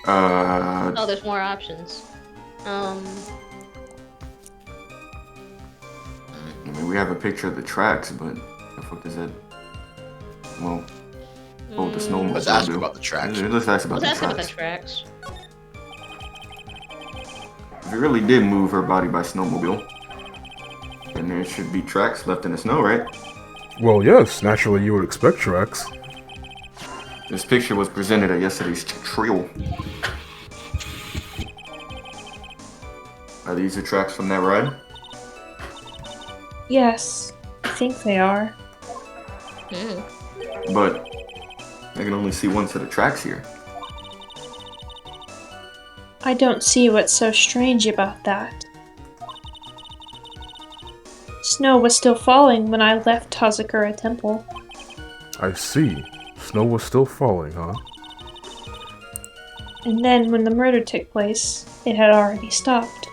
Oh, there's more options. I mean, we have a picture of the tracks, but the fuck is that? Well, the snowmobile. Let's ask about the tracks. Let's ask about Let's the ask tracks. about the tracks. If you really did move her body by snowmobile, then there should be tracks left in the snow, right? Well, yes, naturally you would expect tracks. This picture was presented at yesterday's trail. Are these the tracks from that ride? Yes, I think they are. But I can only see one set of tracks here. I don't see what's so strange about that. Snow was still falling when I left Hazakura Temple. I see. Snow was still falling, huh? And then when the murder took place, it had already stopped.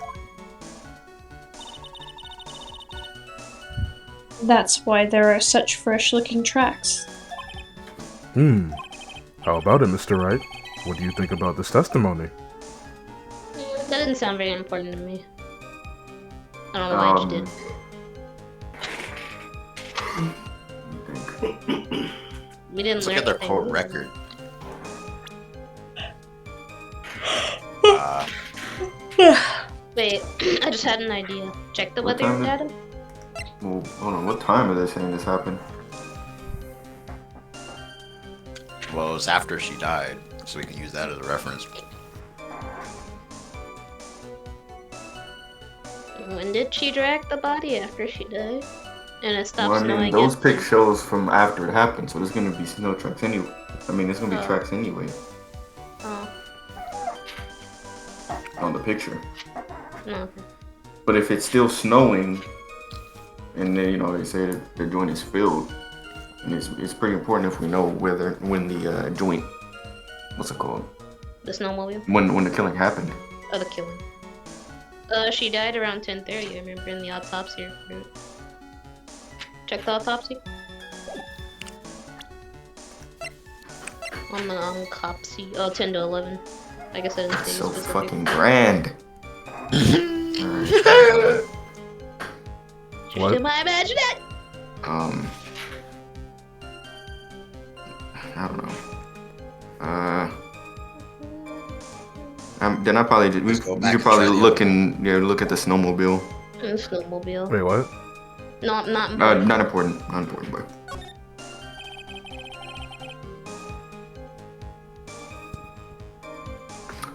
That's why there are such fresh-looking tracks. How about it, Mr. Wright? What do you think about this testimony? That didn't sound very important to me. I don't know why you did. We didn't Let's learn look at their anything. court record. Wait, I just had an idea. Check the What weather time data. Well, hold on. What time are they saying this happened? Well, it was after she died, so we can use that as a reference. When did she drag the body after she died? And it stopped Well, I snowing mean, those again? pics shows from after it happened, so there's gonna be snow tracks anyway. I mean, there's gonna be Oh. tracks anyway Oh, on the picture. no. But if it's still snowing, and they, they say that the joint is filled, and it's pretty important if we know when the joint, what's it called? The snowmobile? When the killing happened. Oh, the killing. She died around 10:30. I remember in the autopsy report. Check the autopsy. On the autopsy. Oh, 10 to 11. I guess I didn't That's say so specific. fucking grand. What? Did I imagine it? I don't know. Then I probably just, we Let's go back could and probably try the look at the snowmobile. The snowmobile. Wait, what? No, not Not important, but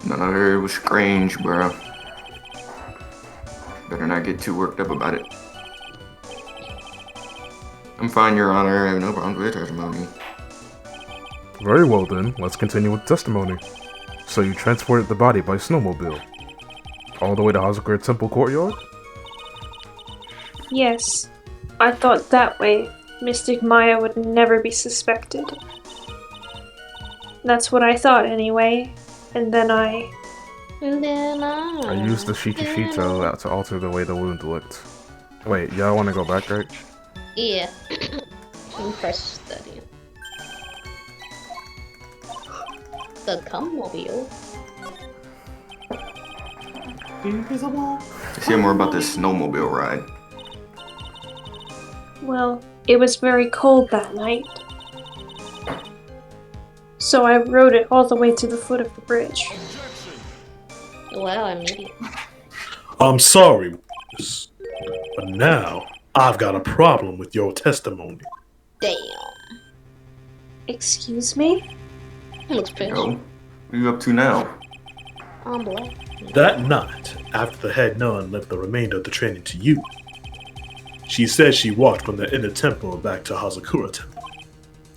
none of it was strange, bro. Better not get too worked up about it. I'm fine, Your Honor. I have no problems with your testimony. Very well then, let's continue with testimony. So you transported the body by snowmobile? All the way to Hazakura Temple courtyard? Yes, I thought that way Mystic Maya would never be suspected. That's what I thought anyway, and then I I used the Shikishito to alter the way the wound looked. Wait, y'all wanna go back, right? Yeah. Press study. The Cummobile. Let's hear more about this snowmobile ride. Well, it was very cold that night. So I rode it all the way to the foot of the bridge. Wow, I'm idiot. I'm sorry, witness, but now I've got a problem with your testimony. Damn. Excuse me? Looks pissed. Yo, what are you up to now? I'm black. That night, after the head nun left the remainder of the training to you, she said she walked from the inner temple back to Hazakura Temple.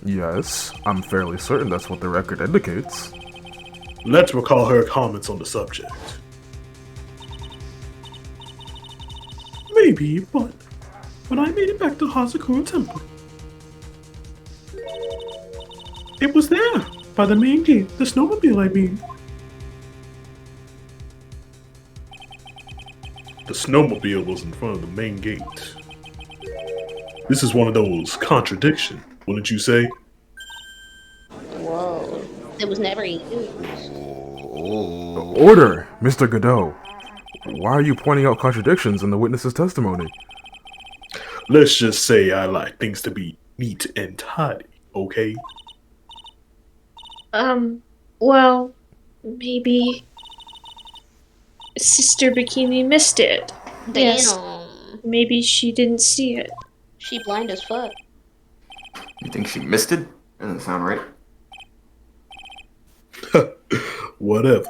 Yes, I'm fairly certain that's what the record indicates. Let's recall her comments on the subject. Maybe, but when I made it back to Hazakura Temple, it was there, by the main gate, the snowmobile I mean. The snowmobile was in front of the main gate. This is one of those contradictions, wouldn't you say? Whoa. It was never used. Oh. Order, Mr. Godot. Why are you pointing out contradictions in the witness's testimony? Let's just say I like things to be neat and tidy, okay? Well, maybe Sister Bikini missed it. Yes, Damn. maybe she didn't see it. She blind as fuck. You think she missed it? Doesn't sound right. Whatever.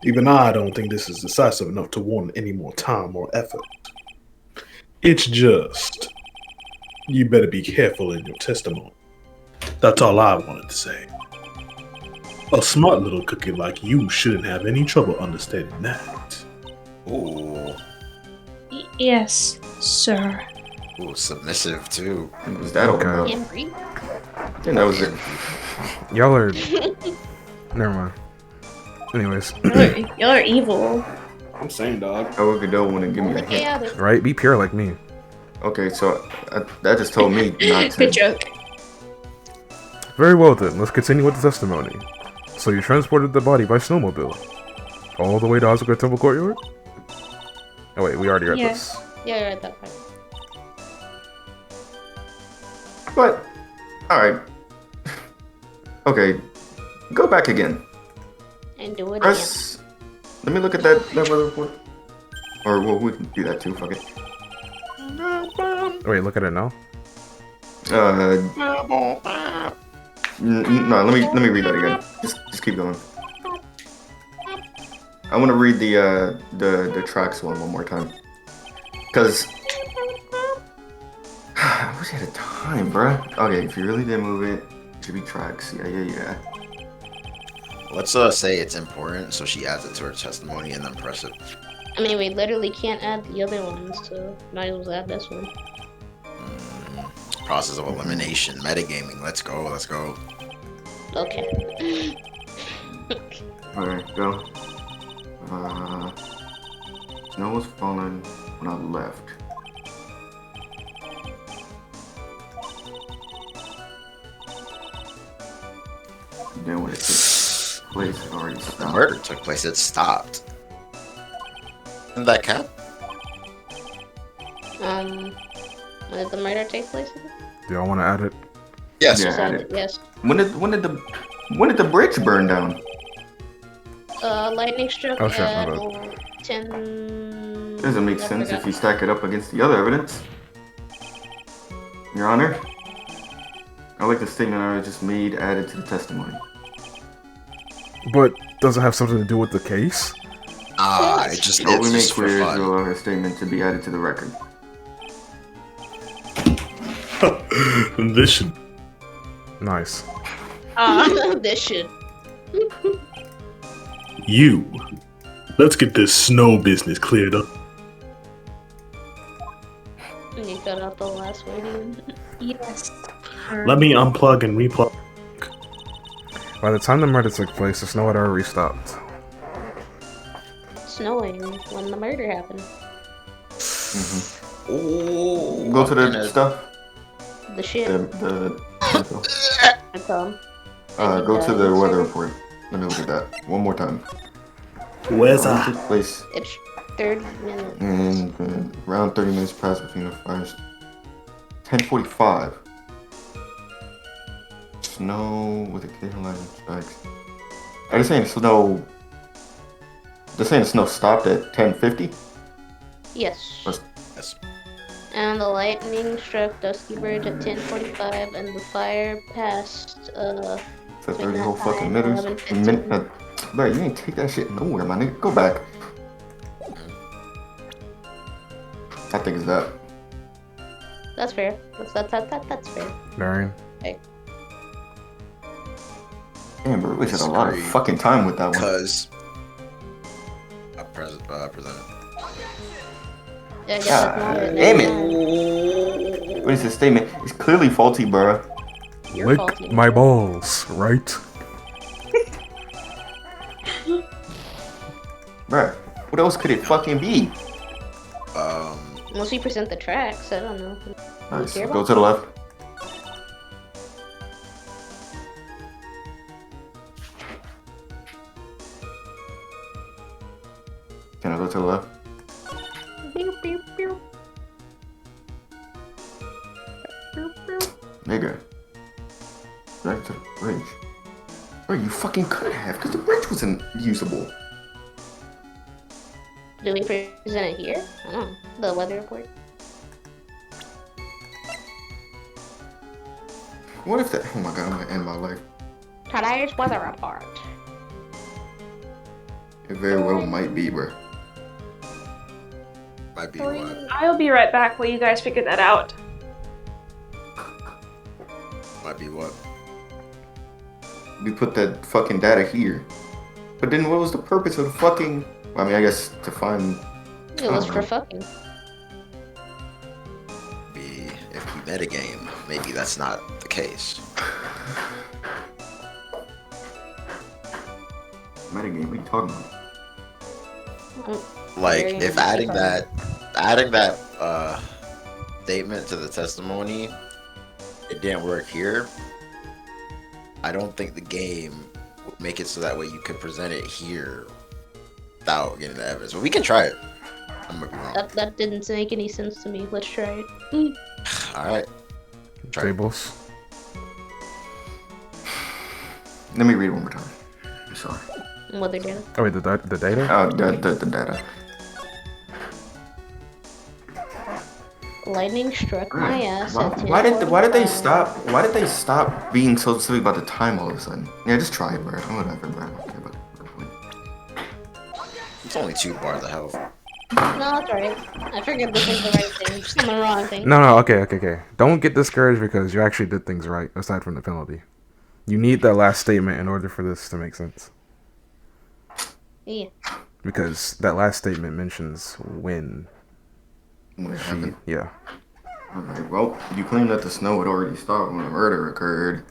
Even I don't think this is decisive enough to warrant any more time or effort. It's just, you better be careful in your testimony. That's all I wanted to say. A smart little cookie like you shouldn't have any trouble understanding that. Ooh. Yes, sir. Ooh, submissive too. What was that all Okay. about? Henry? I think that was it. Y'all are... Never mind. Anyways, Y'all are evil. I'm saying, dog. How would Godot want to give me a hint? Yeah, right? Be pure like me. Okay, so that just told me not to. Good joke. Very well then, let's continue with the testimony. So you transported the body by snowmobile? All the way to Hazakura Temple Courtyard? Oh wait, we already read Yeah. this. yeah, you're right that part. But, alright. Okay, go back again. And do it again. Press. Let me look at that weather report. Or, well, we can do that too, fuck it. Wait, look at it now. No, let me read that again. Just keep going. I want to read the tracks one more time. Cause I wish I had a time, bruh. Okay, if you really did move it, it should be tracks. Yeah. Let's say it's important, so she adds it to her testimony and then press it. I mean, we literally can't add the other ones, so might as well add this one. Process of elimination, metagaming. Let's go. Okay. Alright, go. Snow was falling when I left. Then when it took place, it already The stopped. murder took place. It stopped. Isn't that cap? When did the murder take place? Do y'all want to add it? Yes. Yeah. Just add add it. Yes. When did the bridge burn down? Lightning struck Oh, shit, my at bad. 10... Doesn't make I sense forgot. if you stack it up against the other evidence. Your Honor, I like the statement I just made added to the testimony. But does it have something to do with the case? It just All it's we make just for clear is fun. to allow her statement to be added to the record. This should. Nice. This shit. You. Let's get this snow business cleared up. And you cut out the last word. Yes. Let me unplug and replug. By the time the murder took place, the snow had already stopped. Snowing when the murder happened. Ooh, Go to I'm the gonna- stuff. The shit. I come. Go to the weather report. Let me look at that one more time. Where's It I? took place It's 30 minutes. and around 30 minutes passed between the fires. 10:45. Snow with occasional lightning spikes. Are you saying snow? They're saying the snow stopped at 10:50. Yes. Yes. And the lightning struck Dusky Bridge at 10:45, and the fire passed. For 30 whole fucking Midnight, minutes. 11:15. Bro, you ain't take that shit nowhere, my nigga. Go back. I think it's that. That's fair. That's fair. Marion? Damn, bro, we wasted a lot of Screw you. fucking time with that one. Because presented. Yeah, I guess God that's not it. damn Never it. mind. What is this statement? It's clearly faulty, bro. You're Lick faulty. my balls, right? Bruh, what else could it fucking be? Unless we present the tracks, I don't know. Nice. care Go about to the left. Can I go to the left? Pew, pew, pew. Nigga. Back to the bridge. Bro, you fucking could have, because the bridge wasn't usable. Do we present it here? I don't know. The weather report. What if that? Oh my god, I'm gonna end my life. Today's weather report. It very well might be, bro. Might be what? I'll be right back while you guys figure that out. Might be what? We put that fucking data here. But then what was the purpose of the fucking... I mean, I guess to find... It was for fucking. Be if we metagame, maybe that's not the case. Metagame, what are you talking about? Like Very if adding that statement to the testimony, it didn't work here. I don't think the game would make it so that way you could present it here without getting the evidence. But we can try it. I'm gonna be wrong. That didn't make any sense to me. Let's try it. All right. Try it. Tables. Let me read it one more time. I'm sorry. Weather data. Oh wait, the data? The data. Lightning struck my ass. at Why did they 10:45. stop? Why did they stop being so specific about the time all of a sudden? Yeah, just try it, bro. Whatever, bro. I don't care about it. It's only 2 bars of health. No, it's alright. I figured this was the right thing. Just the wrong thing. No, okay. Don't get discouraged because you actually did things right, aside from the penalty. You need that last statement in order for this to make sense. Yeah. Because that last statement mentions when. What happened? Yeah. Alright, well, you claim that the snow had already stopped when the murder occurred.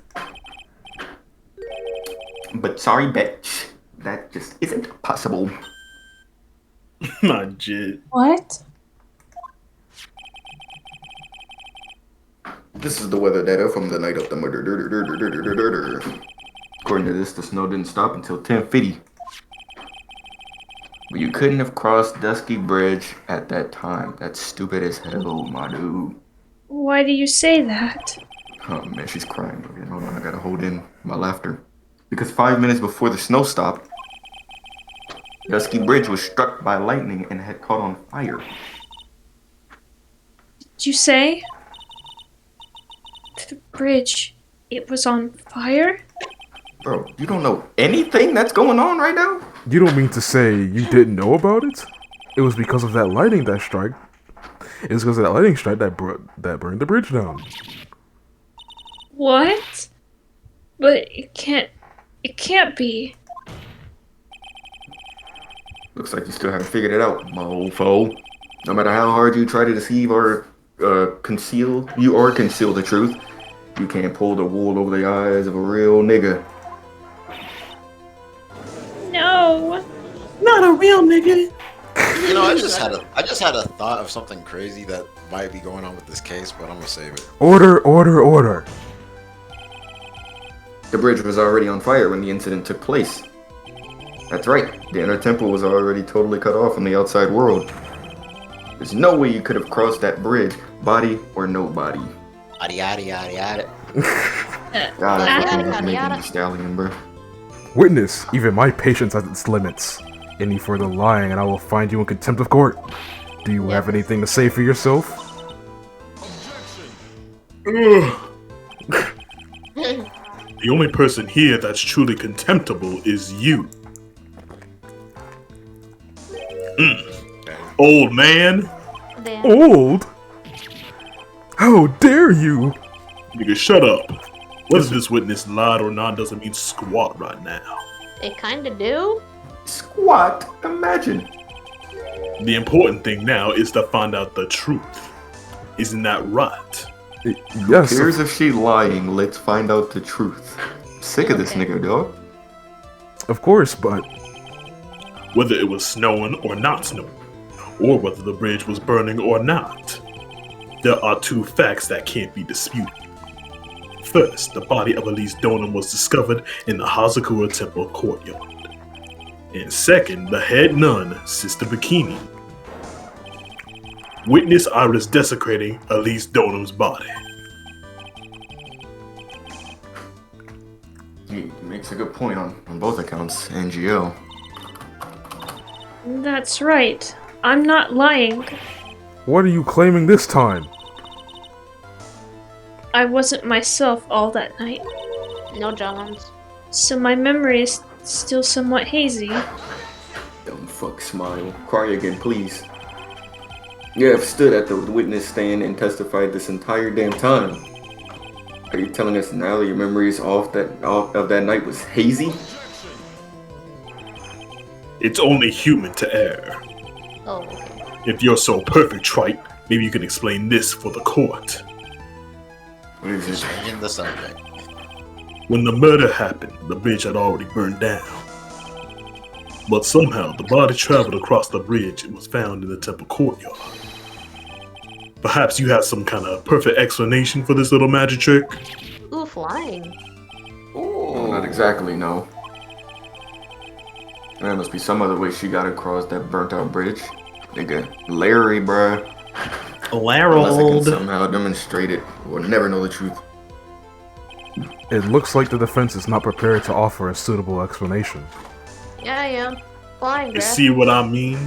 But sorry, bitch. That just isn't possible. Not jit. What? This is the weather data from the night of the murder. According to this, the snow didn't stop until 10:50. But you couldn't have crossed Dusky Bridge at that time. That's stupid as hell, my dude. Why do you say that? Oh man, she's crying. Okay, hold on, I gotta hold in my laughter. Because 5 minutes before the snow stopped, Dusky Bridge was struck by lightning and had caught on fire. Did you say? The bridge, it was on fire? Bro, you don't know anything that's going on right now? You don't mean to say you didn't know about it? It was because of that lightning that strike. It was because of that lightning strike that burned the bridge down. What? But it can't be. Looks like you still haven't figured it out, mofo. No matter how hard you try to deceive or conceal the truth, you can't pull the wool over the eyes of a real nigga. No. Not a real nigga. You know, I just had a thought of something crazy that might be going on with this case, but I'm gonna save it. Order. The bridge was already on fire when the incident took place. That's right, the inner temple was already totally cut off from the outside world. There's no way you could have crossed that bridge, body or no body. Yada. God, I fucking Yada, love making yada. the stallion, bro. Witness, even my patience has its limits. Any further lying and I will find you in contempt of court. Do you have anything to say for yourself? Ugh. The only person here that's truly contemptible is you. Old man. Damn. Old? How dare you? Nigga, shut up. Whether this witness lied or not doesn't mean squat right now. They kinda do. Squat? Imagine. The important thing now is to find out the truth. Isn't that right? Yes. Who cares if she lying? Let's find out the truth. Sick of this Okay. nigga, dog. Of course, but Whether it was snowing or not snowing. or whether the bridge was burning or not. There are two facts that can't be disputed. First, the body of Elise Donham was discovered in the Hazakura temple courtyard. And second, the head nun, Sister Bikini, witness Iris desecrating Elise Donham's body. He makes a good point on both accounts, NGO. That's right. I'm not lying. What are you claiming this time? I wasn't myself all that night, No Johns. so my memory is still somewhat hazy. Dumb fuck smile. Cry again, please. You have stood at the witness stand and testified this entire damn time. Are you telling us now that your memories of that night was hazy? It's only human to err. Oh, okay. If you're so perfect, Wright, maybe you can explain this for the court. What is it? Changing the subject. When the murder happened, the bridge had already burned down. But somehow, the body traveled across the bridge and was found in the temple courtyard. Perhaps you have some kind of perfect explanation for this little magic trick? Ooh, flying. No, not exactly, no. There must be some other way she got across that burnt out bridge. Nigga, Larry, bruh. Unless I can somehow demonstrate it, we'll never know the truth. It looks like the defense is not prepared to offer a suitable explanation. Yeah, I am. Flying, You bruh. see what I mean?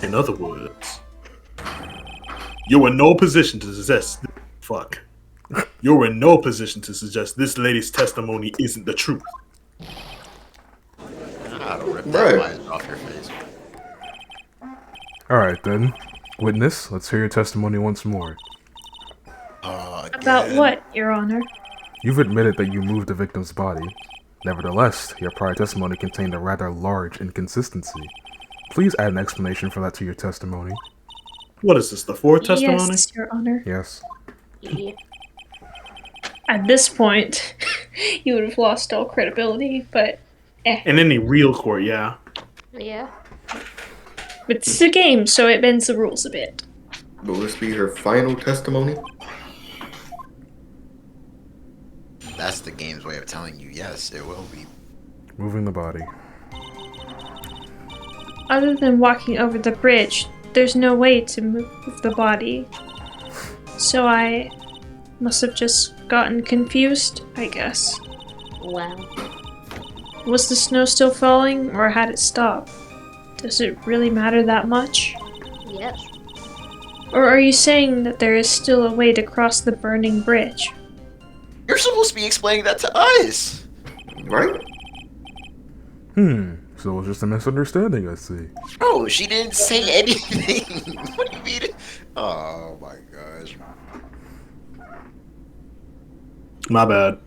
In other words, you're in no position to suggest. Fuck. You're in no position to suggest this lady's testimony isn't the truth. How to rip that Right. wire off your face. Alright then. Witness, let's hear your testimony once more. About what, Your Honor? You've admitted that you moved the victim's body. Nevertheless, your prior testimony contained a rather large inconsistency. Please add an explanation for that to your testimony. What is this, the fourth testimony? Yes, Your Honor. Yes. Yeah. At this point, you would have lost all credibility, but In any real court, yeah. Yeah. it's a game, so it bends the rules a bit. Will this be her final testimony? That's the game's way of telling you yes, it will be. Moving the body. Other than walking over the bridge, there's no way to move the body. So I must have just gotten confused, I guess. Wow. Was the snow still falling, or had it stopped? Does it really matter that much? Yes. Or are you saying that there is still a way to cross the burning bridge? You're supposed to be explaining that to us! Right? So it was just a misunderstanding, I see. Bro, she didn't say anything! What do you mean? Oh my gosh. My bad.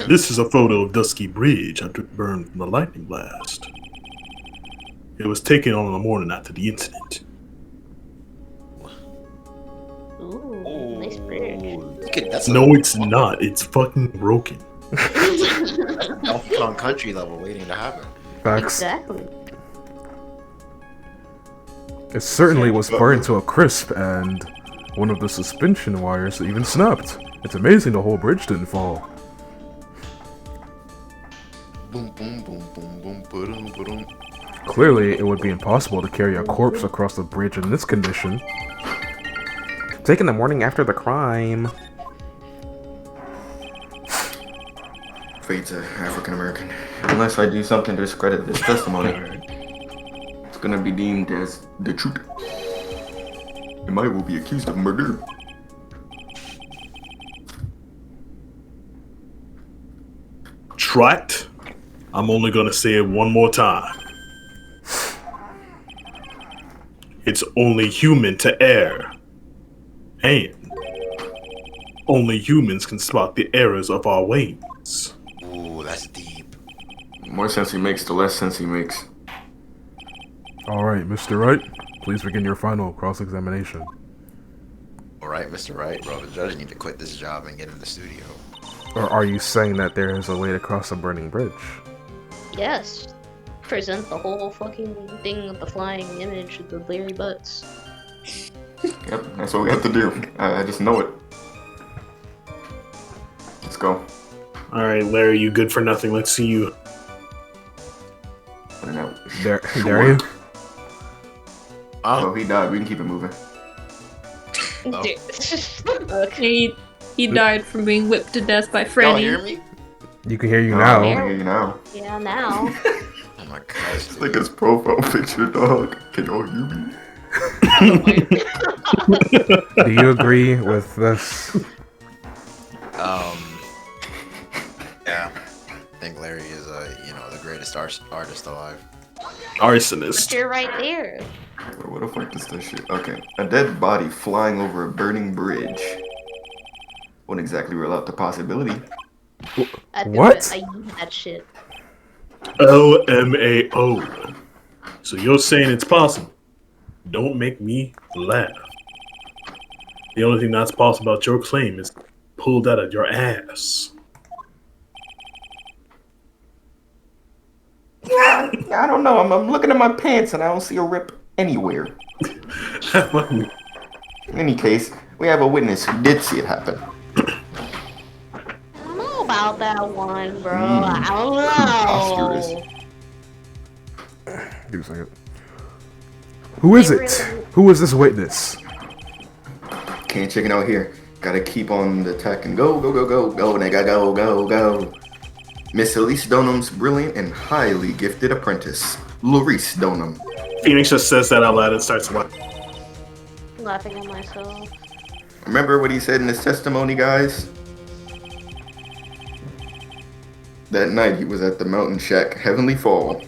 This is a photo of Dusky Bridge after it burned from the lightning blast. It was taken on the morning after the incident. Ooh, nice bridge. Look at that's No, it's not. It's fucking broken. Donkey Kong Country level waiting to happen. Facts. Exactly. It certainly was burned to a crisp, and one of the suspension wires even snapped. It's amazing the whole bridge didn't fall. Boom, boom, boom, boom, boom, boom, boom. Clearly, it would be impossible to carry a corpse across the bridge in this condition. Taken the morning after the crime. Fate's African American. Unless I do something to discredit this testimony, it's gonna be deemed as the truth. And I will be accused of murder. Tracked? I'm only gonna say it one more time. It's only human to err. And only humans can spot the errors of our ways. Ooh, that's deep. The more sense he makes, the less sense he makes. Alright, Mr. Wright, please begin your final cross-examination. Alright, Mr. Wright, bro, the judge need to quit this job and get in the studio. Or are you saying that there is a way to cross a burning bridge? Yes. present the whole fucking thing with the flying image of the Larry butts. Yep, that's what we have to do. I just know it. Let's go. Alright, Larry, you good for nothing. Let's see you. There Sure. you. Oh, he died. We can keep it moving. Oh. Okay. He died from being whipped to death by Y'all hear Franny. me? You can hear you I now. can hear you now. Yeah, now. Oh my god. It's like his profile picture, dog. Can y'all hear me? Do you agree with this? Yeah. I think Larry is, the greatest artist alive. Arsonist. But you're right there. What the fuck is this shit? Okay. A dead body flying over a burning bridge. Wouldn't exactly rule out the possibility. I think What? that I use that shit. LMAO. So you're saying it's possible? Don't make me laugh. The only thing that's possible about your claim is pulled out of your ass. Yeah, I don't know. I'm looking at my pants and I don't see a rip anywhere. In any case, we have a witness who did see it happen. I don't know about that one, bro. I Preposterous. don't know. Give me a second. Who is it? Who is this witness? Can't check it out here. Gotta keep on the tech and go, nigga, go. Miss Elise Donham's brilliant and highly gifted apprentice, Larice Donham. Phoenix just says that out loud and starts laughing. Laughing at myself. Remember what he said in his testimony, guys? That night he was at the mountain shack Heavenly Fall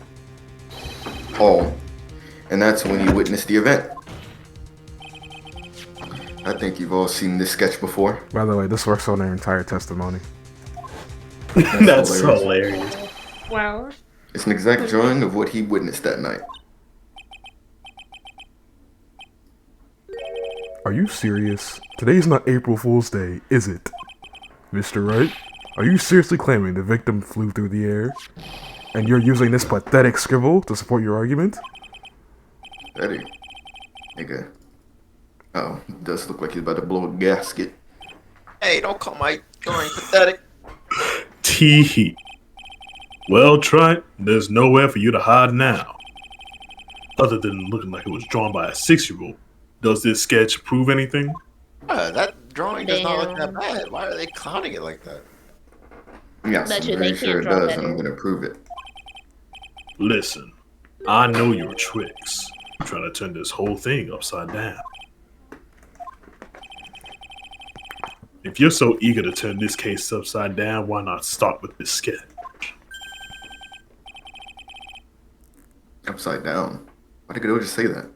Hall, and that's when he witnessed the event. I think you've all seen this sketch before. By the way, this works on their entire testimony. That's hilarious. Wow. It's an exact drawing of what he witnessed that night. Are you serious? Today's not April Fool's Day, is it? Mr. Wright, are you seriously claiming the victim flew through the air? And you're using this pathetic scribble to support your argument? Pathetic. Nigga. Oh, it does look like he's about to blow a gasket. Hey, don't call my drawing pathetic. Tee. Well, Trent, there's nowhere for you to hide now. Other than looking like it was drawn by a 6-year-old. Does this sketch prove anything? That drawing does not look that Damn. bad. Why are they clowning it like that? Yes, Bet I'm you very they sure can't it draw does, and better. I'm gonna prove it. Listen, I know your tricks. You're trying to turn this whole thing upside down. If you're so eager to turn this case upside down, why not start with this sketch? Upside down. Why did Godot just say that?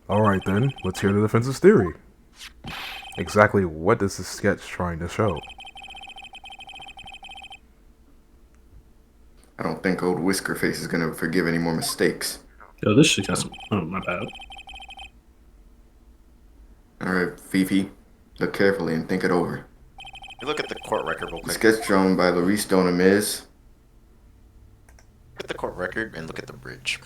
Alright then, let's hear the defense's theory. Exactly what is this sketch trying to show? I don't think old Whiskerface is gonna forgive any more mistakes. Yo, this shit got some. Oh, my bad. Alright, Fifi, look carefully and think it over. You look at the court record real The quick. sketch drawn by Larice Donham is... Look at the court record and look at the bridge.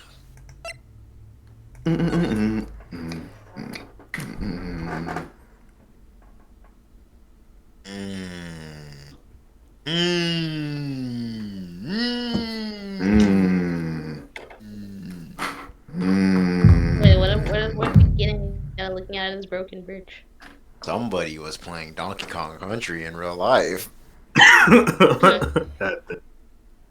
Wait, what are we getting looking at his broken bridge? Somebody was playing Donkey Kong Country in real life. Do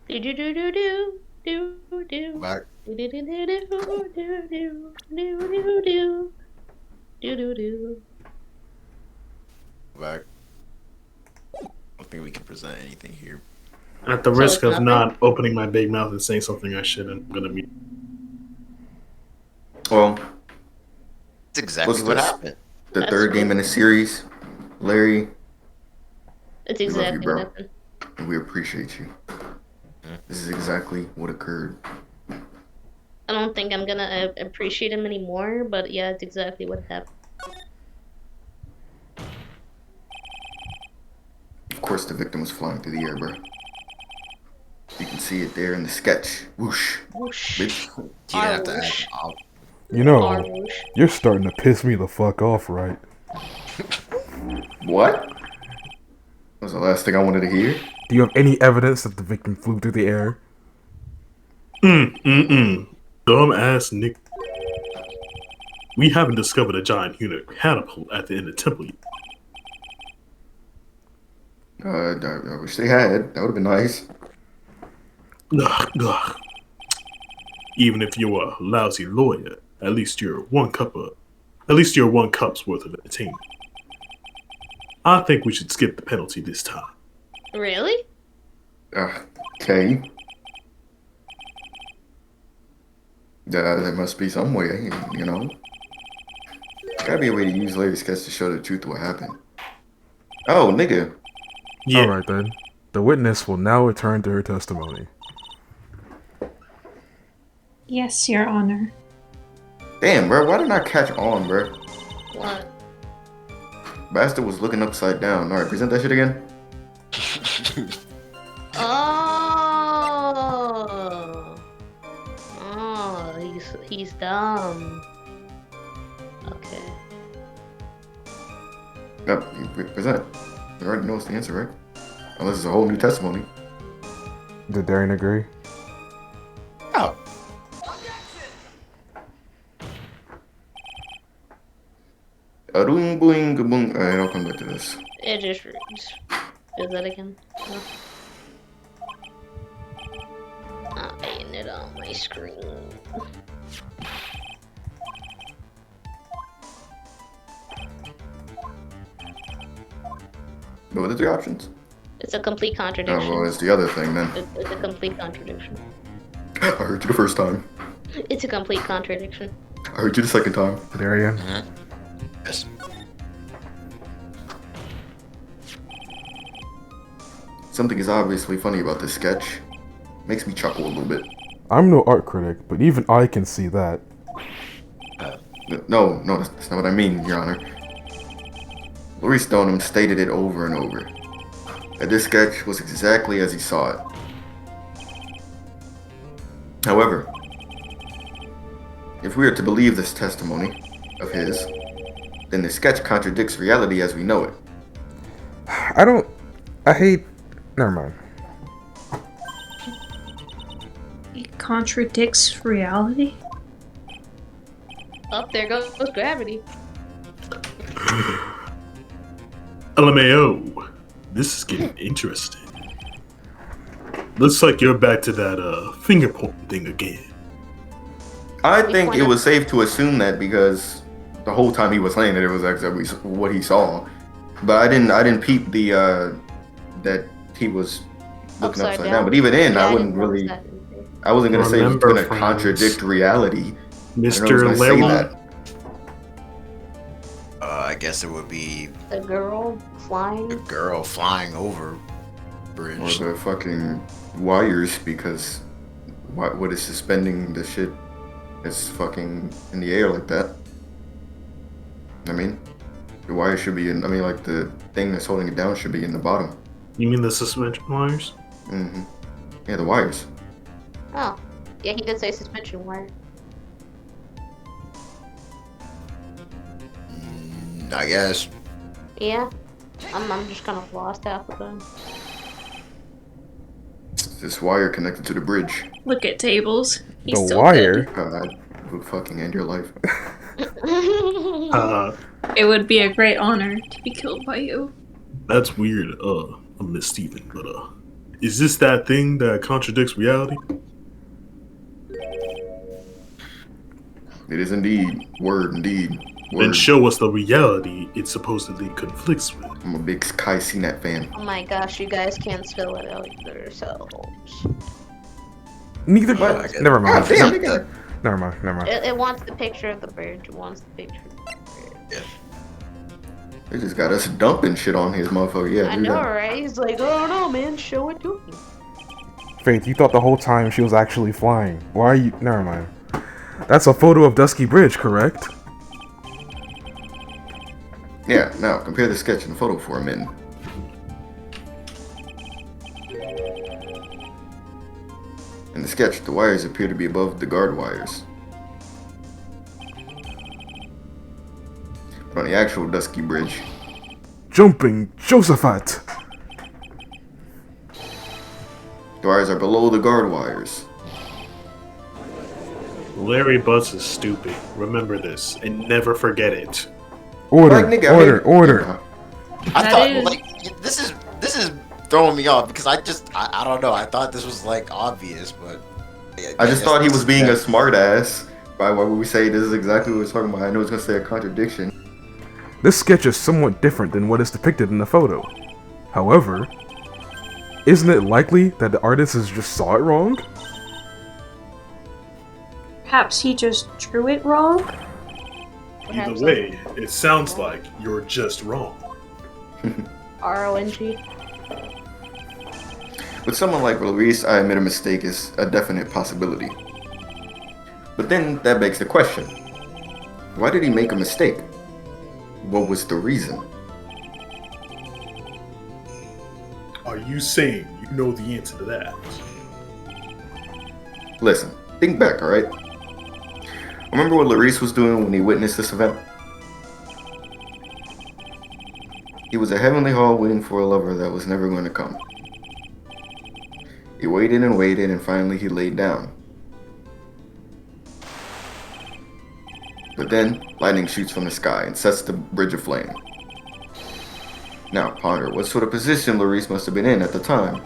do do do do do do. Back. Do do do do do do do do do do do do. Back. I don't think we can present anything here. At the So risk it's of nothing? not opening my big mouth and saying something I shouldn't, I'm gonna be. Well, That's exactly What's what this? happened. the That's third game in the series. Larry, It's we love you, exactly bro. nothing. And we appreciate you. This is exactly what occurred. I don't think I'm gonna appreciate him anymore, but yeah, it's exactly what happened. Of course, the victim was flying through the air, bro. You can see see it there in the sketch. Whoosh. Whoosh. Bitch. You didn't have to add Whoosh. You know, Whoosh. you're starting to piss me the fuck off, right? What? That was the last thing I wanted to hear. Do you have any evidence that the victim flew through the air? Dumb ass Nick. We haven't discovered a giant human catapult at the end of the temple yet. I wish they had. That would have been nice. Ugh. Even if you're a lousy lawyer, at least you're one cup's worth of entertainment. I think we should skip the penalty this time. Really? Okay. There must be some way, you know. Gotta be a way to use Lady Sketch to show the truth of what happened. Oh, nigga. Yeah. Alright then. The witness will now return to her testimony. Yes, Your Honor. Damn, bro. Why didn't I catch on, bro? What? Bastard was looking upside down. Alright, present that shit again. Oh, he's dumb. Okay. Yep, present. You already knows the answer, right? Unless it's a whole new testimony. Did Darian agree? Oh. Boing, boing, boing. Alright, I'll come back to this. It just reads. Is that again? No. Not paying it on my screen. What are the three options? It's a complete Oh, contradiction. well, it's the other thing then. It's a complete contradiction. I heard you the first time. It's a complete contradiction. I heard you the second time. Darian? Yes. Something is obviously funny about this sketch. Makes me chuckle a little bit. I'm no art critic, but even I can see that. No, that's not what I mean, Your Honor. Laurie Stoneham stated it over and over. That this sketch was exactly as he saw it. However, if we are to believe this testimony of his, then the sketch contradicts reality as we know it. Never mind. It contradicts reality? Up there goes gravity. LMAO. This is getting interesting. Looks like you're back to that finger pointing thing again. I think it was safe to assume that because the whole time he was saying it was exactly what he saw. But I didn't peep the that he was looking upside down. But even then, I wasn't gonna say it's gonna contradict reality. Mr. Larry. I guess it would be The girl flying. a girl flying over Or bridge. the fucking wires, because what is suspending the shit that's fucking in the air like that? I mean, the wire should be in, like the thing that's holding it down should be in the bottom. You mean the suspension wires? Mm-hmm. Yeah, the wires. Oh. Yeah, he did say suspension wire. I guess. Yeah. I'm just kind of lost half the time. This wire connected to the bridge. Look at tables. He's The still wire? dead. God, would fucking end your life. It would be a great honor to be killed by you. That's weird, Miss Steven, but is this that thing that contradicts reality? It is indeed. Word, indeed. Then Word. show us the reality it supposedly conflicts with. I'm a big Kai CNET fan. Oh my gosh, you guys can't spell it out yourselves. Neither. I get it. Never mind. God damn, nigga. Never mind. It wants the picture of the bridge. It wants the picture of the bridge. They just got us dumping shit on his motherfucker. Yeah, I do know, that. right? He's like, oh no, man, show it to me. Faith, you thought the whole time she was actually flying. Why are you... Never mind. That's a photo of Dusky Bridge, correct? Yeah, now compare the sketch and the photo for a minute. In the sketch, the wires appear to be above the guard wires. But on the actual Dusky Bridge, Jumping Josephat! the wires are below the guard wires. Larry Butts is stupid. Remember this and never forget it. Order, Like, nigga, I order, mean, order! I That thought is- like this is throwing me off because I don't know. I thought this was like obvious, but I just thought he was being a a smart ass. By why would we say this is exactly what we're talking about? I know it's gonna say a contradiction. This sketch is somewhat different than what is depicted in the photo. However, isn't it likely that the artist has just saw it wrong? Perhaps he just drew it wrong? Either way, it sounds like you're just wrong. RONG. With someone like Luis, I admit a mistake is a definite possibility. But then that begs the question: why did he make a mistake? What was the reason? Are you saying you know the answer to that? Listen, think back, alright? Remember what Luis was doing when he witnessed this event? He was at Heavenly Hall waiting for a lover that was never going to come. He waited and waited, and finally he laid down. But then, lightning shoots from the sky and sets the bridge aflame. Now, ponder what sort of position Luis must have been in at the time.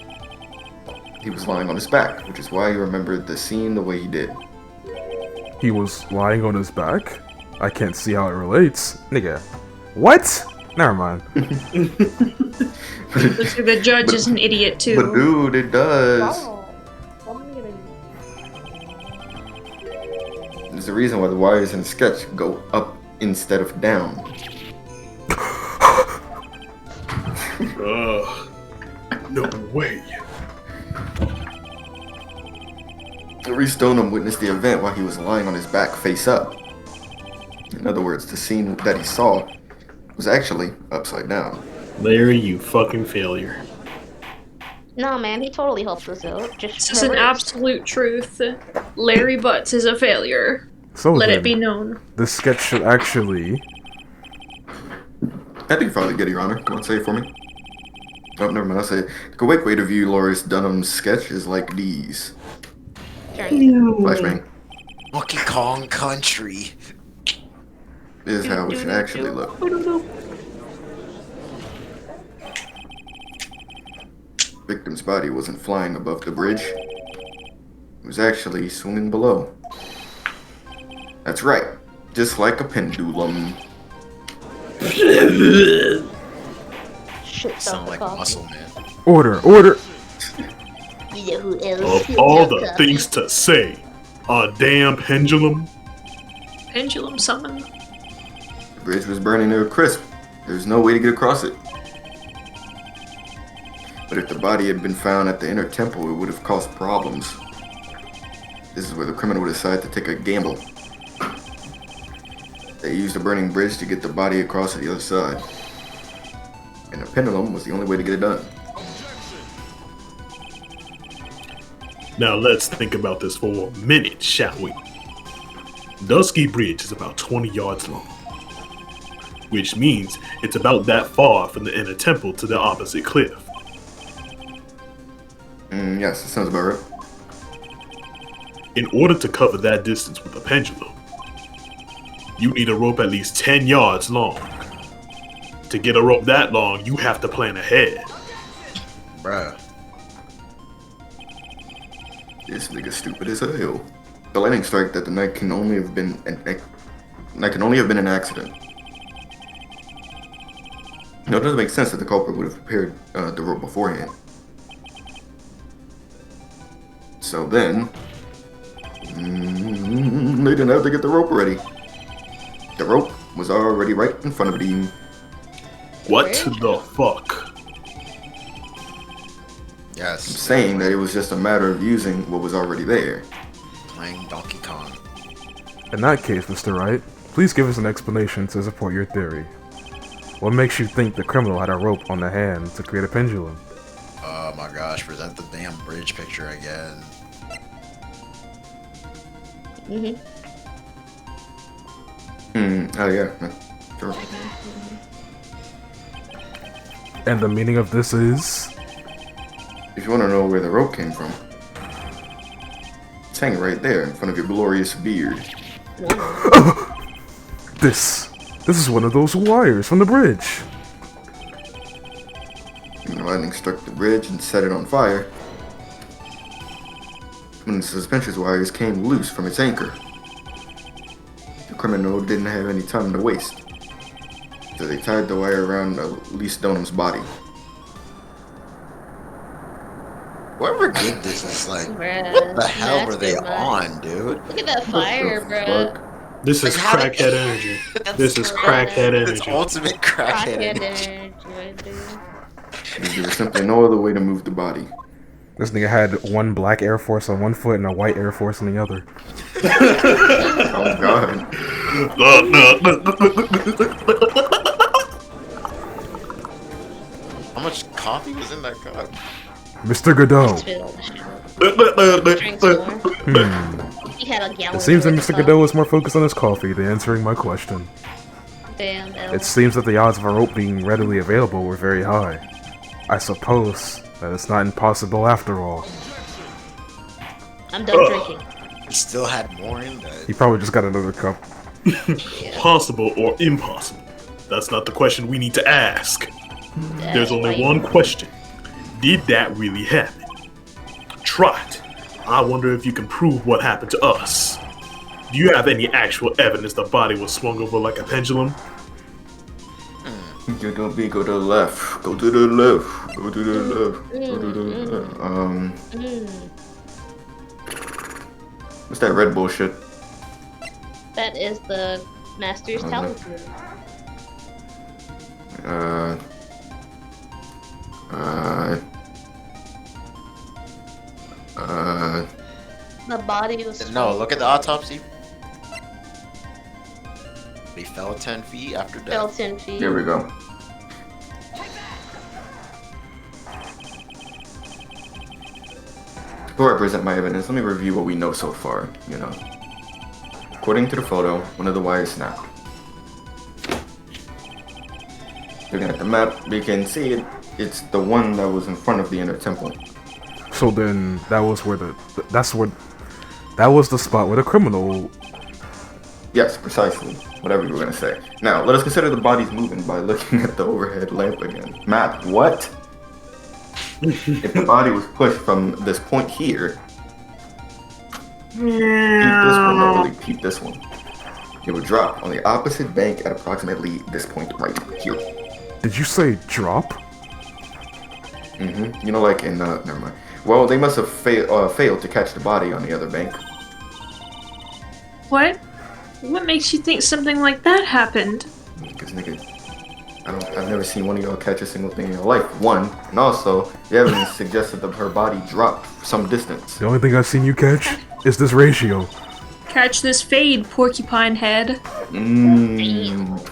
He was lying on his back, which is why he remembered the scene the way he did. He was lying on his back? I can't see how it relates. Nigga. What? Never mind. Looks like the judge is an idiot too. But dude, it does. There's a reason why the wires in the sketch go up instead of down. No way. Luis Stoneham witnessed the event while he was lying on his back face up. In other words, the scene that he saw was actually upside down. Larry, you fucking failure. No, man, he totally helps us out. Just This is an reverse. absolute truth. Larry Butts is a failure. So Let then, it be known. this sketch should actually... I think you probably get it, Your Honor. Come on, say it for me. Oh, never mind, I'll say it. The correct way to view Loris Dunham's sketch is like these. Flashbang. Donkey Kong Country. This is how it should actually look. Victim's body wasn't flying above the bridge. It was actually swinging below. That's right. Just like a pendulum. Shit, Sound like coffee. Muscle Man. Order, order! You know who else? Of all the things to say, a damn pendulum? Pendulum summon. The bridge was burning to a crisp. There's no way to get across it. But if the body had been found at the inner temple, it would have caused problems. This is where the criminal decided to take a gamble. They used a burning bridge to get the body across to the other side. And a pendulum was the only way to get it done. Now let's think about this for a minute, shall we? Dusky Bridge is about 20 yards long, which means it's about that far from the inner temple to the opposite cliff. Yes, that sounds about right. In order to cover that distance with a pendulum, you need a rope at least 10 yards long. To get a rope that long, you have to plan ahead. Bruh. This nigga stupid as hell. The lightning strike that the night can only have been an accident. No, it doesn't make sense that the culprit would have prepared the rope beforehand. So then, they didn't have to get the rope ready. The rope was already right in front of them. What the fuck? Yes. Saying that it was just a matter of using what was already there. Playing Donkey Kong. In that case, Mr. Wright, please give us an explanation to support your theory. What makes you think the criminal had a rope on the hand to create a pendulum? Oh my gosh, present the damn bridge picture again. Mm-hmm. Oh yeah. Sure. And the meaning of this is? If you want to know where the rope came from, it's hanging right there in front of your glorious beard. This is one of those wires from the bridge. And the lightning struck the bridge and set it on fire. When the suspension wires came loose from its anchor, the criminal didn't have any time to waste, so they tied the wire around Elise Donham's body. Whoever did this is like, Bruh, what the hell were they mastermind. on, dude? Look at that fire, What the bruh. fuck? This is Like, how did- crackhead energy. That's This is correct. crackhead It's energy. ultimate crackhead. Crackhead energy. energy, dude. There was simply no other way to move the body. This nigga had one black Air Force on one foot and a white Air Force on the other. Oh god. How much coffee was in that cup? Mr. Godot. Drinks more. He had a gallon. It seems that worth Mr. of Godot is more focused on his coffee than answering my question. Damn, L. It seems that the odds of a rope being readily available were very high. I suppose that it's not impossible after all. I'm done drinking. He still had more in that. He probably just got another cup. Possible or impossible? That's not the question we need to ask. There's only Why- one question. Did that really happen? Try it. I wonder if you can prove what happened to us. Do you have any actual evidence the body was swung over like a pendulum? Go to the left. Go to the left. Go to the left. Go to the left. What's that red bullshit? That is the master's talisman. The body was. No, look at the autopsy. He fell 10 feet after death. Fell 10 feet. There we go. To represent my evidence, let me review what we know so far, you know. According to the photo, one of the wires snapped. Looking at the map, we can see it. It's the one that was in front of the inner temple. So then, that was where that was the spot where the criminal. Yes, precisely. Whatever you were gonna say. Now, let us consider the body's movement by looking at the overhead lamp again. Map, what? If the body was pushed from this point here, peep this one, no, really peep this one. It would drop on the opposite bank at approximately this point right here. Did you say drop? You know, like in, never mind. Well, they must have failed to catch the body on the other bank. What? What makes you think something like that happened? Because nigga, I've never seen one of y'all catch a single thing in your life. One, and also, the evidence suggested that her body dropped some distance. The only thing I've seen you catch is this ratio. Catch this fade, porcupine head.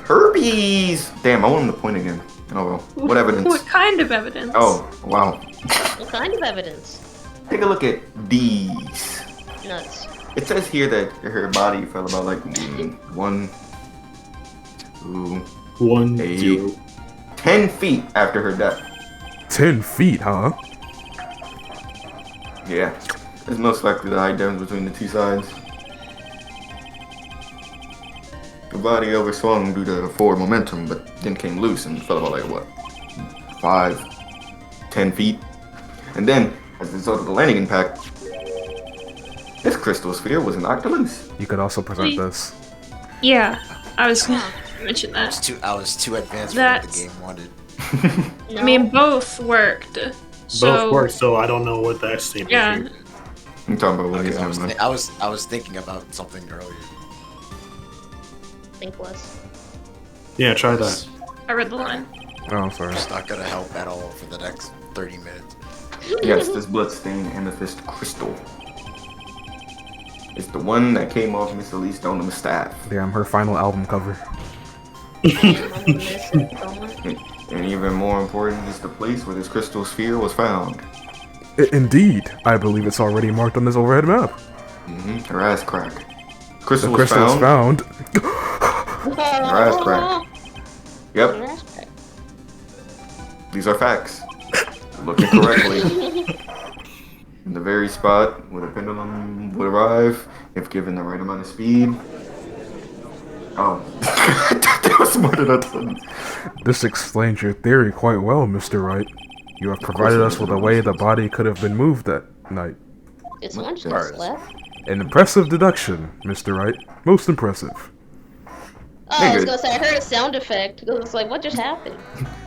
Herpes! Damn, I want him to point again. Oh well. What evidence? What kind of evidence? Oh, wow. What kind of evidence? Take a look at these. Nuts. It says here that her body fell about like 1, 2, 1, 8, 0. 10 feet after her death. 10 feet, huh? Yeah. It's most likely the height difference between the two sides. The body overswung due to forward momentum, but then came loose and fell about like what? 5, 10 feet. And then, as a result of the landing impact, this crystal sphere was knocked loose. You could also present Wait. this. Yeah, I was gonna mention I that. was too advanced for what the That's- game wanted. No. I mean, both worked. So, Both work, so I don't know what that statement yeah, is. I'm talking about what Because he's doing. I was thinking about something earlier. think less. Yeah, try that. I read the line. Oh, I'm sorry. It's not gonna help at all for the next 30 minutes. Yes, this bloodstained amethyst crystal. It's the one that came off Miss Elise Donham's staff. Damn, her final album cover. And even more important is the place where this crystal sphere was found. Indeed, I believe it's already marked on this overhead map. Her ass crack. Crystal The was crystal's found. found. Your ass cracked. Yep, Your ass crack. these are facts. Looking correctly. In the very spot where the pendulum would arrive, if given the right amount of speed. Oh. That was more than I thought. This explains your theory quite well, Mr. Wright. You have provided us with a way the body could have been moved that night. Did someone just Alright. get slapped? An impressive deduction, Mr. Wright. Most impressive. Oh, I was Nigga. gonna say I heard a sound effect because it's like, what just happened?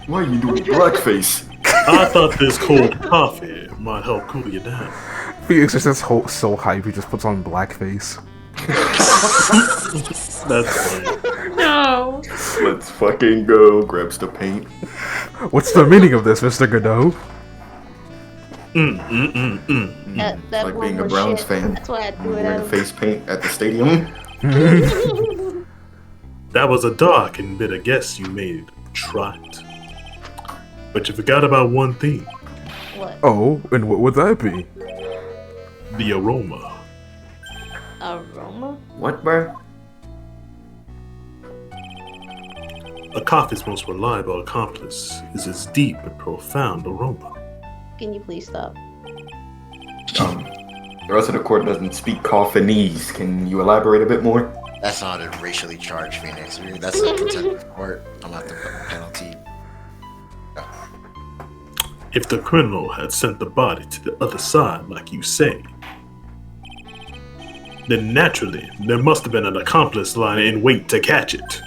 Why are you doing blackface? I thought this cold coffee might help cool you down. Phoenix is just so hype, he just puts on blackface. That's funny. No. Let's fucking go. Grabs the paint. What's the meaning of this, Mr. Godot? That like one being a was Browns shit. fan. That's why I threw it Wearing out. face paint at the stadium. That was a dark and bitter guess you made, Trot. But you forgot about one thing: What? Oh, and what would that be? the aroma. Aroma? What, bro? A coffee's most reliable accomplice is its deep and profound aroma. Can you please stop? The rest of the court doesn't speak Coffinese. Can you elaborate a bit more? That's not a racially charged Phoenix. That's a contempt of court. I'm not the penalty. If the criminal had sent the body to the other side, like you say, then naturally there must have been an accomplice lying in wait to catch it.